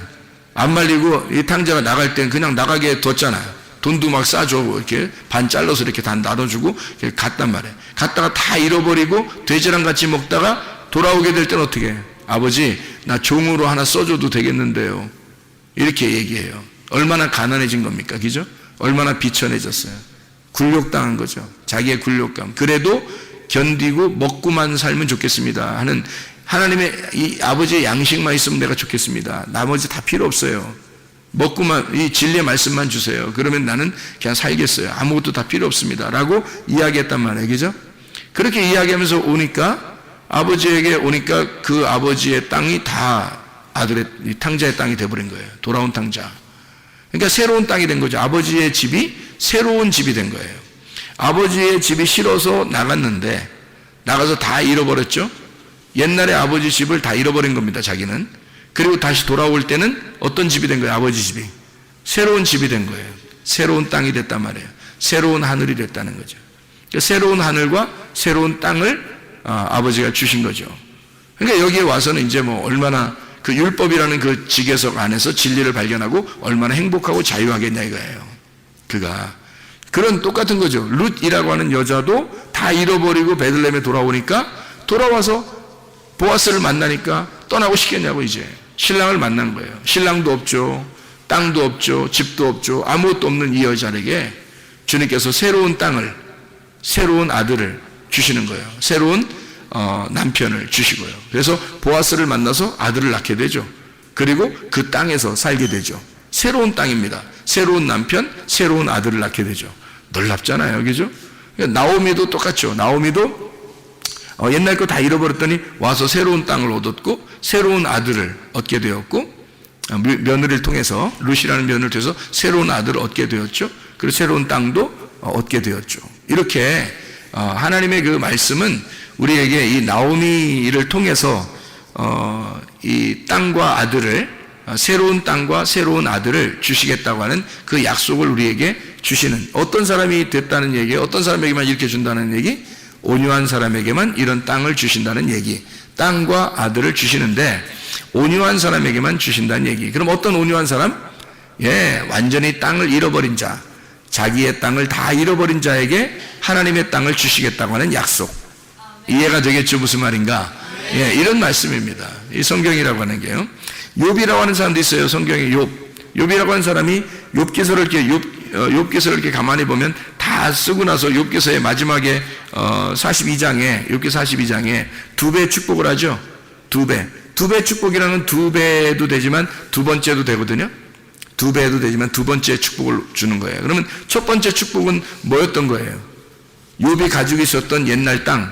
안 말리고 이 탕자가 나갈 때는 그냥 나가게 뒀잖아요. 돈도 막 싸줘. 이렇게 반 잘라서 이렇게 다 나눠주고 이렇게 갔단 말이에요. 갔다가 다 잃어버리고 돼지랑 같이 먹다가 돌아오게 될 때는 어떻게 해요? 아버지, 나 종으로 하나 써줘도 되겠는데요. 이렇게 얘기해요. 얼마나 가난해진 겁니까? 그죠? 얼마나 비천해졌어요. 굴욕당한 거죠. 자기의 굴욕감. 그래도 견디고 먹고만 살면 좋겠습니다 하는 하나님의 이 아버지의 양식만 있으면 내가 좋겠습니다. 나머지 다 필요 없어요. 먹고만, 이 진리의 말씀만 주세요. 그러면 나는 그냥 살겠어요. 아무것도 다 필요 없습니다 라고 이야기했단 말이에요. 그죠? 그렇게 이야기하면서 오니까, 아버지에게 오니까 그 아버지의 땅이 다 아들의 탕자의 땅이 돼버린 거예요. 돌아온 탕자. 그러니까 새로운 땅이 된 거죠. 아버지의 집이 새로운 집이 된 거예요. 아버지의 집이 싫어서 나갔는데 나가서 다 잃어버렸죠. 옛날에 아버지 집을 다 잃어버린 겁니다, 자기는. 그리고 다시 돌아올 때는 어떤 집이 된 거예요? 아버지 집이 새로운 집이 된 거예요. 새로운 땅이 됐단 말이에요. 새로운 하늘이 됐다는 거죠. 그러니까 새로운 하늘과 새로운 땅을 아버지가 주신 거죠. 그러니까 여기에 와서는 이제 얼마나 그 율법이라는 그 지계석 안에서 진리를 발견하고 얼마나 행복하고 자유하겠냐 이거예요. 그가 그런 똑같은 거죠. 룻이라고 하는 여자도 다 잃어버리고 베들레헴에 돌아오니까, 돌아와서 보아스를 만나니까 떠나고 싶겠냐고. 이제 신랑을 만난 거예요. 신랑도 없죠, 땅도 없죠, 집도 없죠, 아무것도 없는 이 여자에게 주님께서 새로운 땅을, 새로운 아들을 주시는 거예요. 새로운 남편을 주시고요. 그래서 보아스를 만나서 아들을 낳게 되죠. 그리고 그 땅에서 살게 되죠. 새로운 땅입니다. 새로운 남편, 새로운 아들을 낳게 되죠. 놀랍잖아요, 그죠? 나오미도 똑같죠. 나오미도 옛날 거 다 잃어버렸더니 와서 새로운 땅을 얻었고 새로운 아들을 얻게 되었고, 며느리를 통해서, 룻이라는 며느리를 통해서 새로운 아들을 얻게 되었죠. 그리고 새로운 땅도 얻게 되었죠. 이렇게 하나님의 그 말씀은 우리에게 이 나오미를 통해서 이 땅과 아들을, 새로운 땅과 새로운 아들을 주시겠다고 하는 그 약속을 우리에게 주시는, 어떤 사람이 됐다는 얘기예요? 어떤 사람에게만 이렇게 준다는 얘기? 온유한 사람에게만 이런 땅을 주신다는 얘기. 땅과 아들을 주시는데 온유한 사람에게만 주신다는 얘기. 그럼 어떤 온유한 사람? 완전히 땅을 잃어버린 자, 자기의 땅을 다 잃어버린 자에게 하나님의 땅을 주시겠다고 하는 약속. 이해가 되겠죠? 무슨 말인가? 예, 이런 말씀입니다. 이 성경이라고 하는 게요. 욥이라고 하는 사람도 있어요. 성경에 욥이라고 하는 사람이 욥기서를 이렇게 가만히 보면 다 쓰고 나서 욥기서의 마지막에 42장에 욥기 42장에 두 배 축복을 하죠. 두 배 축복이라는 두 배도 되지만 두 번째도 되거든요. 두 배도 되지만 두 번째 축복을 주는 거예요. 그러면 첫 번째 축복은 뭐였던 거예요? 욥이 가지고 있었던 옛날 땅,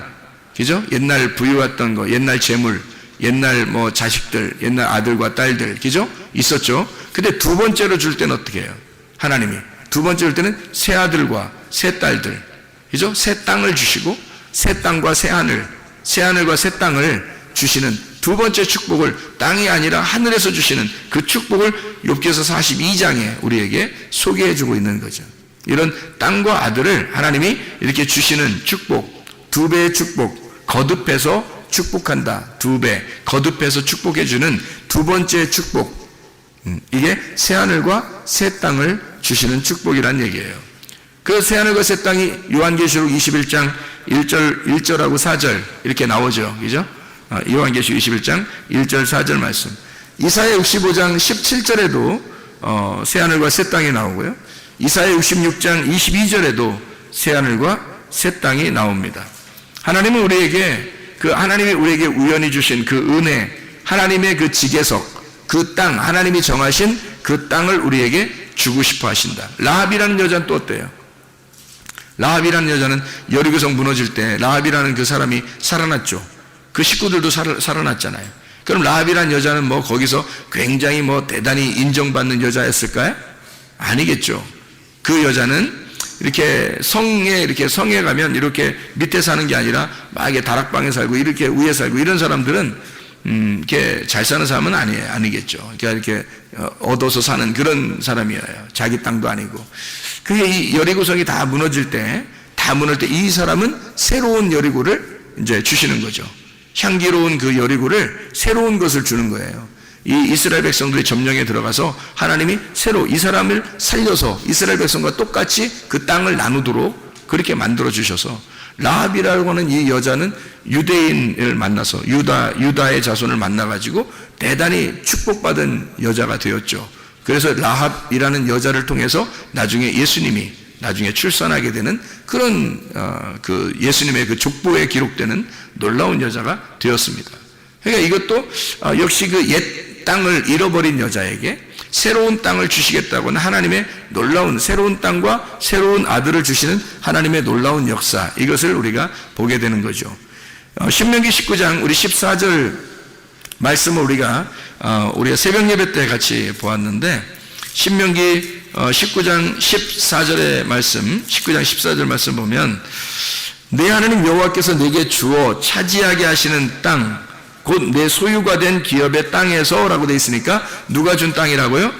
그죠? 옛날 부유했던 거, 옛날 재물, 옛날 뭐 자식들, 옛날 아들과 딸들, 그죠? 있었죠. 근데 두 번째로 줄 때는 어떻게 해요? 하나님이 두 번째로 줄 때는 새 아들과 새 딸들, 그죠? 새 땅을 주시고 새 땅과 새 하늘과 새 땅을 주시는 두 번째 축복을 땅이 아니라 하늘에서 주시는 그 축복을 욥기서 42장에 우리에게 소개해주고 있는 거죠. 이런 땅과 아들을 하나님이 이렇게 주시는 축복, 두 배의 축복, 거듭해서 축복한다. 두 배, 거듭해서 축복해주는 두 번째 축복. 이게 새하늘과 새 땅을 주시는 축복이란 얘기예요. 그 새하늘과 새 땅이 요한계시록 21장 1절하고 4절 이렇게 나오죠. 그죠? 요한계시록 21장 1절 4절 말씀. 이사야 65장 17절에도 새하늘과 새 땅이 나오고요. 이사야 66장 22절에도 새하늘과 새 땅이 나옵니다. 하나님은 우리에게 하나님이 우리에게 우연히 주신 그 은혜, 하나님의 그 지계석, 그 땅, 하나님이 정하신 그 땅을 우리에게 주고 싶어 하신다. 라합이라는 여자는 또 어때요? 라합이라는 여자는 여리고성 무너질 때 라합이라는 그 사람이 살아났죠. 그 식구들도 살아났잖아요. 그럼 라합이라는 여자는 뭐 거기서 굉장히 뭐 대단히 인정받는 여자였을까요? 아니겠죠. 그 여자는 이렇게 성에 가면 이렇게 밑에 사는 게 아니라 막 이렇게 다락방에 살고 이렇게 위에 살고 이런 사람들은 이렇게 잘 사는 사람은 아니겠죠. 그러니까 이렇게 얻어서 사는 그런 사람이에요. 자기 땅도 아니고. 그게 이 여리고성이 다 무너질 때 이 사람은 새로운 여리고를 이제 주시는 거죠. 향기로운 그 여리고를 새로운 것을 주는 거예요. 이 이스라엘 백성들이 점령에 들어가서 하나님이 새로 이 사람을 살려서 이스라엘 백성과 똑같이 그 땅을 나누도록 그렇게 만들어 주셔서 라합이라고 하는 이 여자는 유대인을 만나서 유다의 자손을 만나가지고 대단히 축복받은 여자가 되었죠. 그래서 라합이라는 여자를 통해서 나중에 예수님이 나중에 출산하게 되는 그런 그 예수님의 그 족보에 기록되는 놀라운 여자가 되었습니다. 그러니까 이것도 역시 그 옛 땅을 잃어버린 여자에게 새로운 땅을 주시겠다고는 하나님의 놀라운 새로운 땅과 새로운 아들을 주시는 하나님의 놀라운 역사, 이것을 우리가 보게 되는 거죠. 신명기 19장 우리 14절 말씀을 우리가 새벽 예배 때 같이 보았는데, 신명기 19장 14절의 말씀, 19장 14절 말씀 보면 내 하나님 여호와께서 내게 주어 차지하게 하시는 땅, 곧 내 소유가 된 기업의 땅에서 라고 되어 있으니까 누가 준 땅이라고요?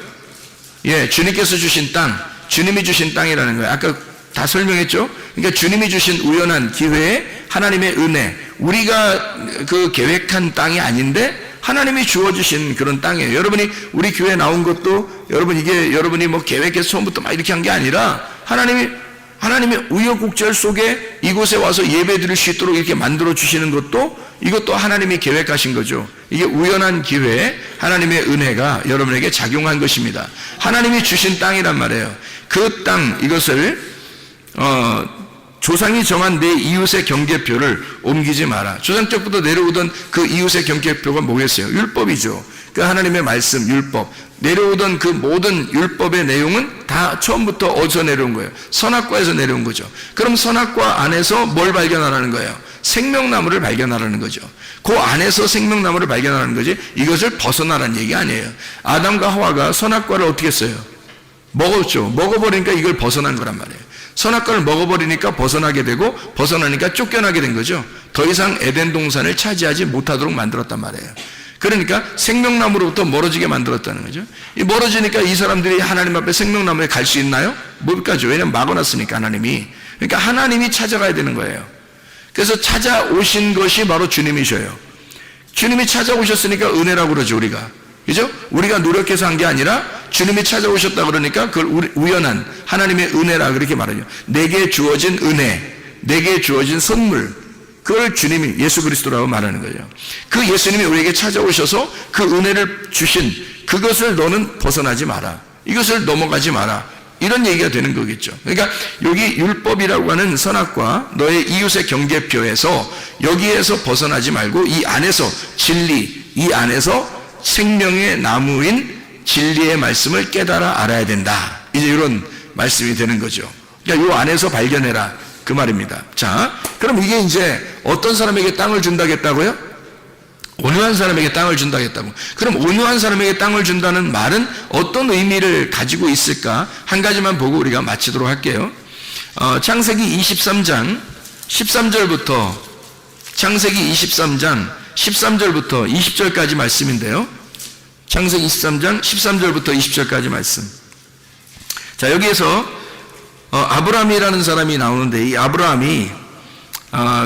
예, 주님께서 주신 땅, 주님이 주신 땅이라는 거예요. 아까 다 설명했죠? 그러니까 주님이 주신 우연한 기회에 하나님의 은혜, 우리가 그 계획한 땅이 아닌데 하나님이 주어주신 그런 땅이에요. 여러분이 우리 교회에 나온 것도 여러분이 뭐 계획해서 처음부터 막 이렇게 한 게 아니라 하나님의 우여곡절 속에 이곳에 와서 예배 드릴 수 있도록 이렇게 만들어 주시는 것도 이것도 하나님이 계획하신 거죠. 이게 우연한 기회에 하나님의 은혜가 여러분에게 작용한 것입니다. 하나님이 주신 땅이란 말이에요. 그 땅, 이것을 조상이 정한 내 이웃의 경계표를 옮기지 마라. 조상 때부터 내려오던 그 이웃의 경계표가 뭐겠어요? 율법이죠. 그 하나님의 말씀, 율법. 내려오던 그 모든 율법의 내용은 다 처음부터 어디서 내려온 거예요? 선악과에서 내려온 거죠. 그럼 선악과 안에서 뭘 발견하라는 거예요? 생명나무를 발견하라는 거죠. 그 안에서 생명나무를 발견하라는 거지, 이것을 벗어나라는 얘기 아니에요. 아담과 하와가 선악과를 어떻게 했어요? 먹었죠. 먹어버리니까 이걸 벗어난 거란 말이에요. 선악과를 먹어버리니까 벗어나게 되고, 벗어나니까 쫓겨나게 된 거죠. 더 이상 에덴 동산을 차지하지 못하도록 만들었단 말이에요. 그러니까 생명나무로부터 멀어지게 만들었다는 거죠. 이 멀어지니까 이 사람들이 하나님 앞에 생명나무에 갈 수 있나요? 못 가죠. 왜냐하면 막아놨으니까 하나님이. 그러니까 하나님이 찾아가야 되는 거예요. 그래서 찾아오신 것이 바로 주님이셔요. 주님이 찾아오셨으니까 은혜라고 그러죠, 우리가. 그죠? 우리가 노력해서 한 게 아니라 주님이 찾아오셨다 그러니까 그걸 우연한 하나님의 은혜라 그렇게 말하죠. 내게 주어진 은혜, 내게 주어진 선물, 그걸 주님이 예수 그리스도라고 말하는 거죠. 그 예수님이 우리에게 찾아오셔서 그 은혜를 주신 그것을 너는 벗어나지 마라, 이것을 넘어가지 마라, 이런 얘기가 되는 거겠죠. 그러니까 여기 율법이라고 하는 선악과 너의 이웃의 경계표에서 여기에서 벗어나지 말고 이 안에서 진리, 이 안에서 생명의 나무인 진리의 말씀을 깨달아 알아야 된다, 이제 이런 말씀이 되는 거죠. 그러니까 이 안에서 발견해라, 그 말입니다. 자, 그럼 이게 이제 어떤 사람에게 땅을 준다겠다고요? 온유한 사람에게 땅을 준다겠다고. 그럼 온유한 사람에게 땅을 준다는 말은 어떤 의미를 가지고 있을까? 한 가지만 보고 우리가 마치도록 할게요. 창세기 23장 13절부터 창세기 23장 13절부터 20절까지 말씀인데요. 창세기 23장 13절부터 20절까지 말씀. 자, 여기에서 아브라함이라는 사람이 나오는데, 이 아브라함이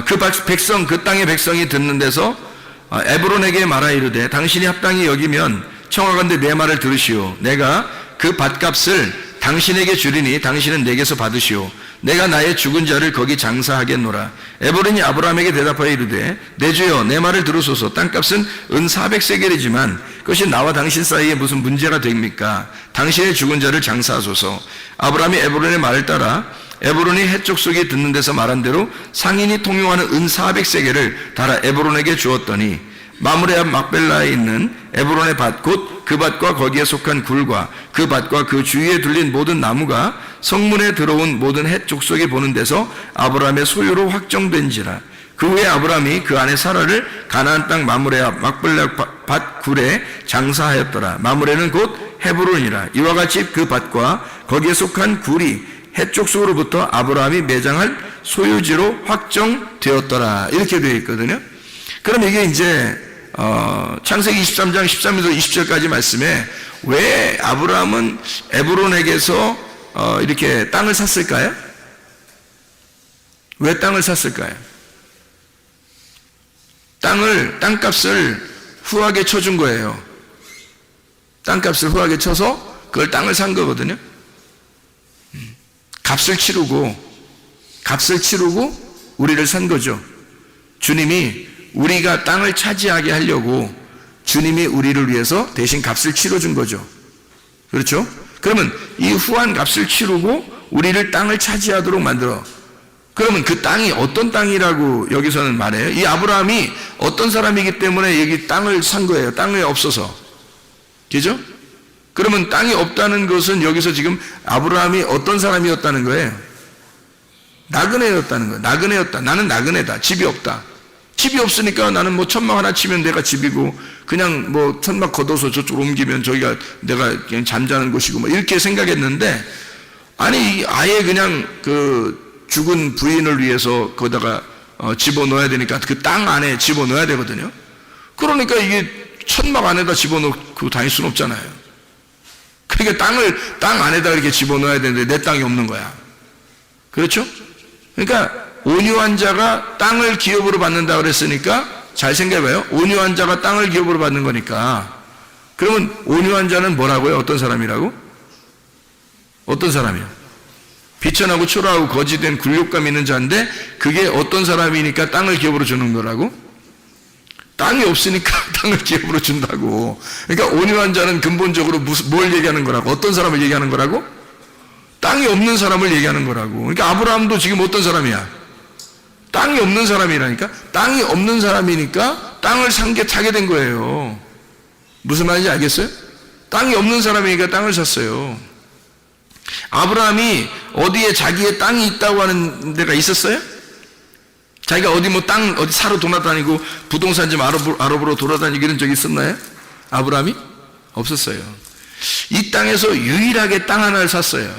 그 땅의 백성이 듣는 데서 에브론에게 말하 이르되 당신이 합당히 여기면 청하건대 내 말을 들으시오. 내가 그 밭값을 당신에게 주리니 당신은 내게서 받으시오. 내가 나의 죽은 자를 거기 장사하겠노라. 에브론이 아브라함에게 대답하여 이르되 내 주여 내 말을 들으소서. 땅값은 은 400세겔이지만 그것이 나와 당신 사이에 무슨 문제가 됩니까? 당신의 죽은 자를 장사하소서. 아브라함이 에브론의 말을 따라 에브론이 해쪽 속에 듣는 데서 말한 대로 상인이 통용하는 은 400세겔을 달아 에브론에게 주었더니 마므레 앞 막벨라에 있는 에브론의 밭 곧 그 밭과 거기에 속한 굴과 그 밭과 그 주위에 둘린 모든 나무가 성문에 들어온 모든 해쪽 속에 보는 데서 아브라함의 소유로 확정된지라. 그 후에 아브라함이 그 안에 사라를 가나안 땅 마므레 앞 막벨라 밭 굴에 장사하였더라. 마므레는 곧 헤브론이라. 이와 같이 그 밭과 거기에 속한 굴이 해쪽 속으로부터 아브라함이 매장할 소유지로 확정되었더라, 이렇게 되어 있거든요. 그럼 이게 이제 창세기 23장 13절부터 20절까지 말씀에 왜 아브라함은 에브론에게서 이렇게 땅을 샀을까요? 왜 땅을 샀을까요? 땅값을 후하게 쳐준 거예요. 땅값을 후하게 쳐서 그걸 땅을 산 거거든요. 값을 치르고 우리를 산 거죠. 주님이 우리가 땅을 차지하게 하려고 주님이 우리를 위해서 대신 값을 치러준 거죠. 그렇죠? 그러면 이 후한 값을 치르고 우리를 땅을 차지하도록 만들어. 그러면 그 땅이 어떤 땅이라고 여기서는 말해요? 이 아브라함이 어떤 사람이기 때문에 여기 땅을 산 거예요. 땅이 없어서. 그죠? 그러면 땅이 없다는 것은 여기서 지금 아브라함이 어떤 사람이었다는 거예요? 나그네였다는 거예요. 나그네였다. 나는 나그네다. 집이 없다. 집이 없으니까 나는 뭐 천막 하나 치면 내가 집이고, 그냥 뭐 천막 걷어서 저쪽으로 옮기면 저기가 내가 그냥 잠자는 곳이고 뭐 이렇게 생각했는데, 아니 아예 그냥 그 죽은 부인을 위해서 거기다가 집어넣어야 되니까 그 땅 안에 집어넣어야 되거든요. 그러니까 이게 천막 안에다 집어넣고 다닐 수는 없잖아요. 그러니까 땅 안에다 이렇게 집어넣어야 되는데 내 땅이 없는 거야. 그렇죠? 그러니까 온유한 자가 땅을 기업으로 받는다 그랬으니까 잘 생각해봐요. 온유한 자가 땅을 기업으로 받는 거니까. 그러면 온유한 자는 뭐라고요? 어떤 사람이라고? 어떤 사람이요? 비천하고 초라하고 거지된 굴욕감 있는 자인데 그게 어떤 사람이니까 땅을 기업으로 주는 거라고? 땅이 없으니까 땅을 기업으로 준다고. 그러니까 온유한 자는 근본적으로 뭘 얘기하는 거라고? 어떤 사람을 얘기하는 거라고? 땅이 없는 사람을 얘기하는 거라고. 그러니까 아브라함도 지금 어떤 사람이야? 땅이 없는 사람이라니까. 땅이 없는 사람이니까 땅을 차게 된 거예요. 무슨 말인지 알겠어요? 땅이 없는 사람이니까 땅을 샀어요. 아브라함이 어디에 자기의 땅이 있다고 하는 데가 있었어요? 자기가 어디 어디 사러 돌아다니고 부동산 좀 알아보러 돌아다니고 이런 적이 있었나요? 아브라함이? 없었어요. 이 땅에서 유일하게 땅 하나를 샀어요.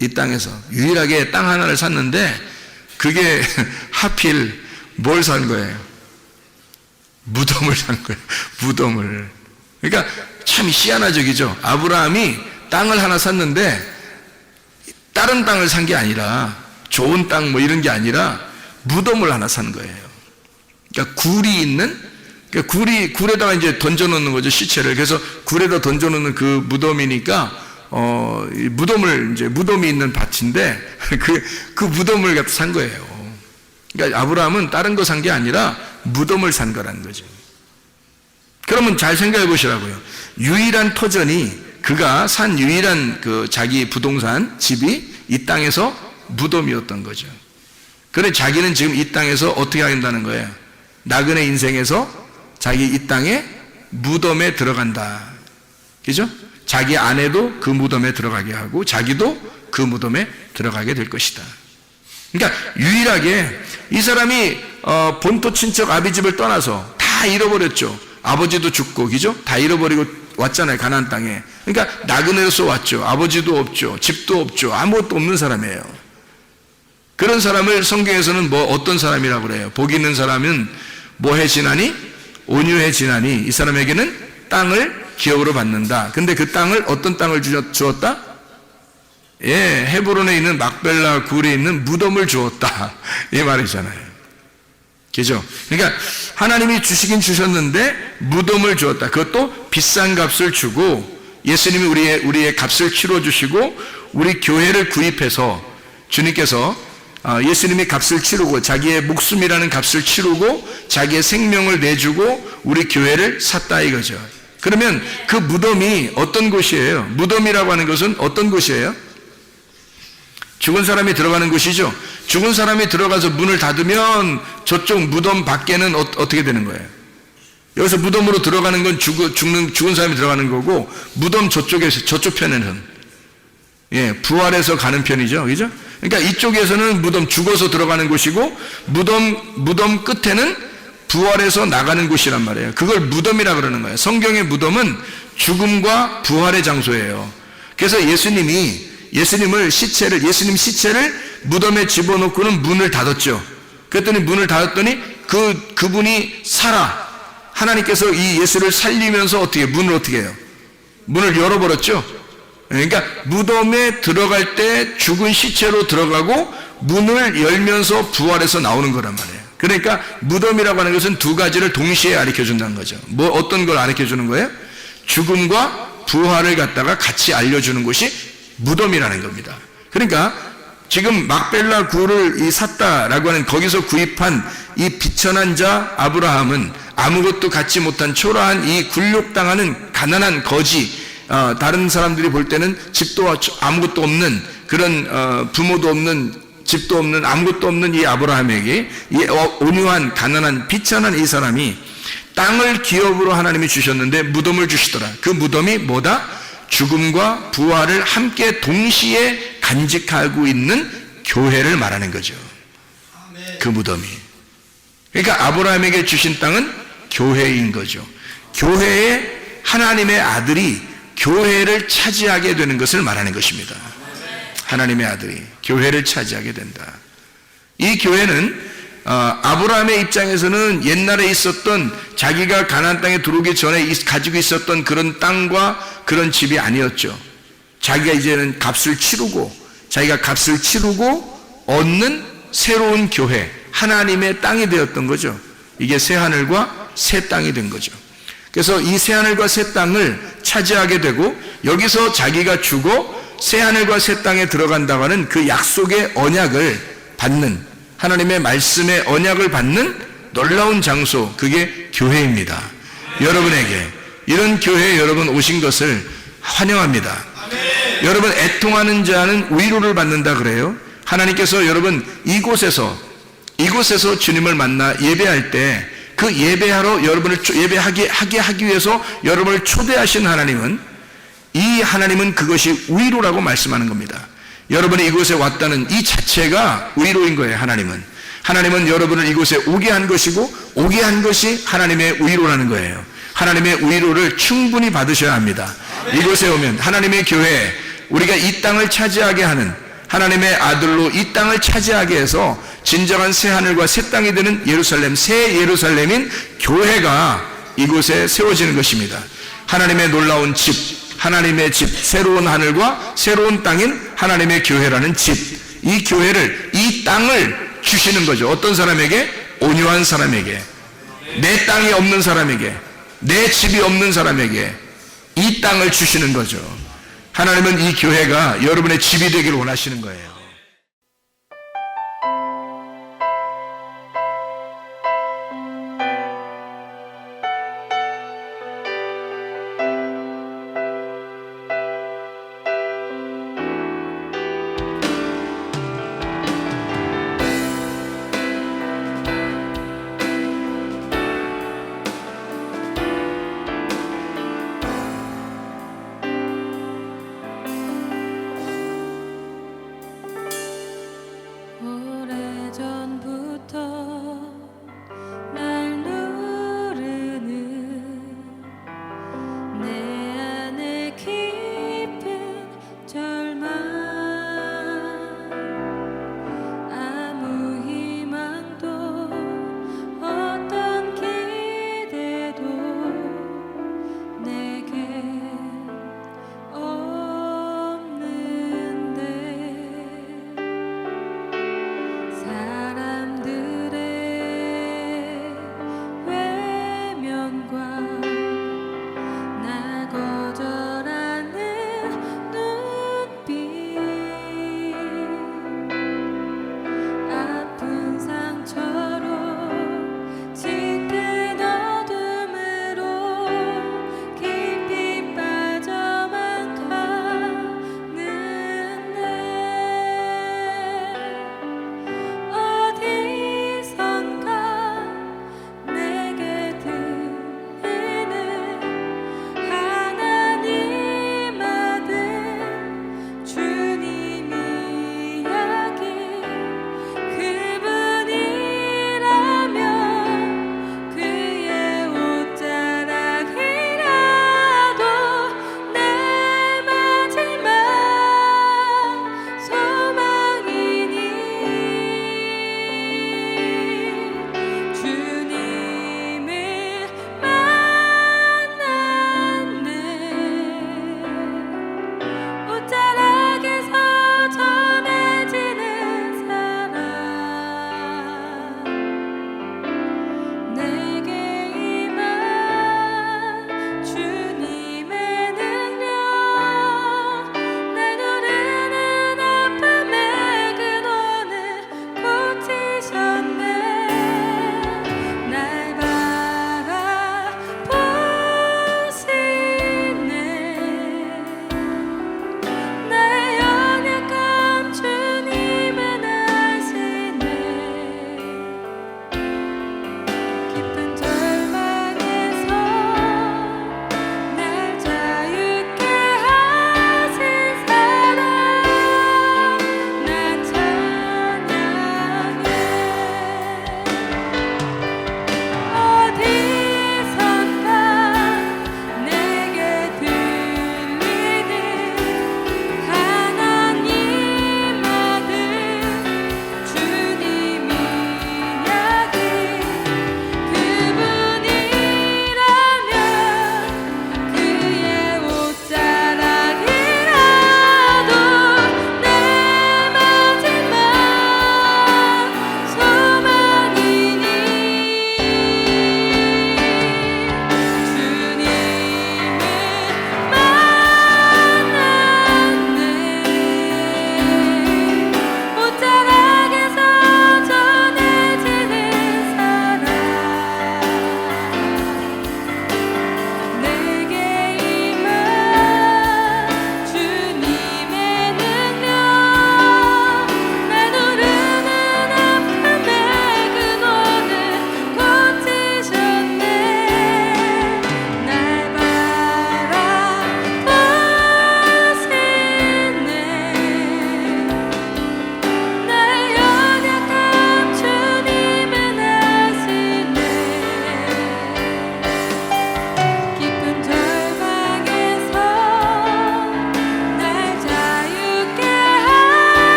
이 땅에서 유일하게 땅 하나를 샀는데 그게 하필 뭘 산 거예요? 무덤을 산 거예요. 무덤을. 그러니까 참 희한하적이죠. 아브라함이 땅을 하나 샀는데 다른 땅을 산 게 아니라, 좋은 땅 뭐 이런 게 아니라 무덤을 하나 산 거예요. 그러니까 굴이 있는 그러니까 굴에다가 이제 던져놓는 거죠, 시체를. 그래서 굴에다 던져놓는 그 무덤이니까, 이 무덤을, 이제 무덤이 있는 밭인데, 그 무덤을 갖다 산 거예요. 그러니까 아브라함은 다른 거 산 게 아니라 무덤을 산 거라는 거죠. 그러면 잘 생각해 보시라고요. 유일한 터전이, 그가 산 유일한 그 자기 부동산, 집이 이 땅에서 무덤이었던 거죠. 그래 자기는 지금 이 땅에서 어떻게 한다는 거예요? 나그네 인생에서 자기 이 땅에 무덤에 들어간다. 그죠? 자기 아내도 그 무덤에 들어가게 하고 자기도 그 무덤에 들어가게 될 것이다. 그러니까 유일하게 이 사람이 본토 친척 아비집을 떠나서 다 잃어버렸죠. 아버지도 죽고, 그죠? 다 잃어버리고 왔잖아요, 가나안 땅에. 그러니까 나그네로서 왔죠. 아버지도 없죠, 집도 없죠, 아무것도 없는 사람이에요. 그런 사람을 성경에서는 뭐 어떤 사람이라고 그래요? 복 있는 사람은 뭐해지나니? 온유해지나니. 이 사람에게는 땅을 기업으로 받는다. 근데 그 땅을 어떤 땅을 주었다? 예, 헤브론에 있는 막벨라 굴에 있는 무덤을 주었다. 이 말이잖아요. 그죠? 그러니까 하나님이 주시긴 주셨는데 무덤을 주었다. 그것도 비싼 값을 주고 예수님이 우리의 값을 치러주시고 우리 교회를 구입해서 주님께서 예수님이 값을 치르고 자기의 목숨이라는 값을 치르고 자기의 생명을 내주고 우리 교회를 샀다 이거죠. 그러면 그 무덤이 어떤 곳이에요? 무덤이라고 하는 것은 어떤 곳이에요? 죽은 사람이 들어가는 곳이죠. 죽은 사람이 들어가서 문을 닫으면 저쪽 무덤 밖에는 어떻게 되는 거예요? 여기서 무덤으로 들어가는 건 죽은 사람이 들어가는 거고 무덤 저쪽 편에는 부활해서 가는 편이죠. 그죠? 그러니까 이쪽에서는 무덤 죽어서 들어가는 곳이고 무덤 끝에는 부활해서 나가는 곳이란 말이에요. 그걸 무덤이라 그러는 거예요. 성경의 무덤은 죽음과 부활의 장소예요. 그래서 예수님 시체를 무덤에 집어넣고는 문을 닫았죠. 그랬더니 문을 닫았더니 그분이 하나님께서 이 예수를 살리면서 문을 어떻게 해요? 문을 열어버렸죠. 그러니까 무덤에 들어갈 때 죽은 시체로 들어가고 문을 열면서 부활해서 나오는 거란 말이에요. 그러니까 무덤이라고 하는 것은 두 가지를 동시에 가르쳐 준다는 거죠. 어떤 걸 가르쳐 주는 거예요? 죽음과 부활을 갖다가 같이 알려주는 것이 무덤이라는 겁니다. 그러니까 지금 막벨라 굴을 샀다라고 하는 거기서 구입한 이 비천한 자 아브라함은 아무것도 갖지 못한 초라한 이 굴욕당하는 가난한 거지, 다른 사람들이 볼 때는 집도 아무것도 없는 그런 부모도 없는 집도 없는 아무것도 없는 이 아브라함에게 이 온유한 가난한 비천한 이 사람이 땅을 기업으로 하나님이 주셨는데 무덤을 주시더라. 그 무덤이 뭐다? 죽음과 부활을 함께 동시에 간직하고 있는 교회를 말하는 거죠. 그 무덤이. 그러니까 아브라함에게 주신 땅은 교회인 거죠. 교회에 하나님의 아들이 교회를 차지하게 되는 것을 말하는 것입니다. 하나님의 아들이 교회를 차지하게 된다. 이 교회는 아브라함의 입장에서는 옛날에 있었던 자기가 가나안 땅에 들어오기 전에 가지고 있었던 그런 땅과 그런 집이 아니었죠. 자기가 이제는 자기가 값을 치르고 얻는 새로운 교회, 하나님의 땅이 되었던 거죠. 이게 새하늘과 새 땅이 된 거죠. 그래서 이 새하늘과 새 땅을 차지하게 되고 여기서 자기가 죽어 새하늘과 새 땅에 들어간다고 하는 그 약속의 언약을 받는, 하나님의 말씀의 언약을 받는 놀라운 장소, 그게 교회입니다. 여러분에게 이런 교회에 여러분 오신 것을 환영합니다. 여러분 애통하는 자는 위로를 받는다 그래요. 하나님께서 여러분 이곳에서 주님을 만나 예배할 때 그 예배하러 여러분을 예배하게 하기 위해서 여러분을 초대하신 하나님은 그것이 위로라고 말씀하는 겁니다. 여러분이 이곳에 왔다는 이 자체가 위로인 거예요. 하나님은 여러분을 이곳에 오게 한 것이고 오게 한 것이 하나님의 위로라는 거예요. 하나님의 위로를 충분히 받으셔야 합니다. 이곳에 오면 하나님의 교회, 우리가 이 땅을 차지하게 하는 하나님의 아들로 이 땅을 차지하게 해서 진정한 새 하늘과 새 땅이 되는 예루살렘, 새 예루살렘인 교회가 이곳에 세워지는 것입니다. 하나님의 놀라운 집, 하나님의 집, 새로운 하늘과 새로운 땅인 하나님의 교회라는 집, 이 교회를, 이 땅을 주시는 거죠. 어떤 사람에게? 온유한 사람에게. 내 땅이 없는 사람에게, 내 집이 없는 사람에게 이 땅을 주시는 거죠. 하나님은 이 교회가 여러분의 집이 되기를 원하시는 거예요.
오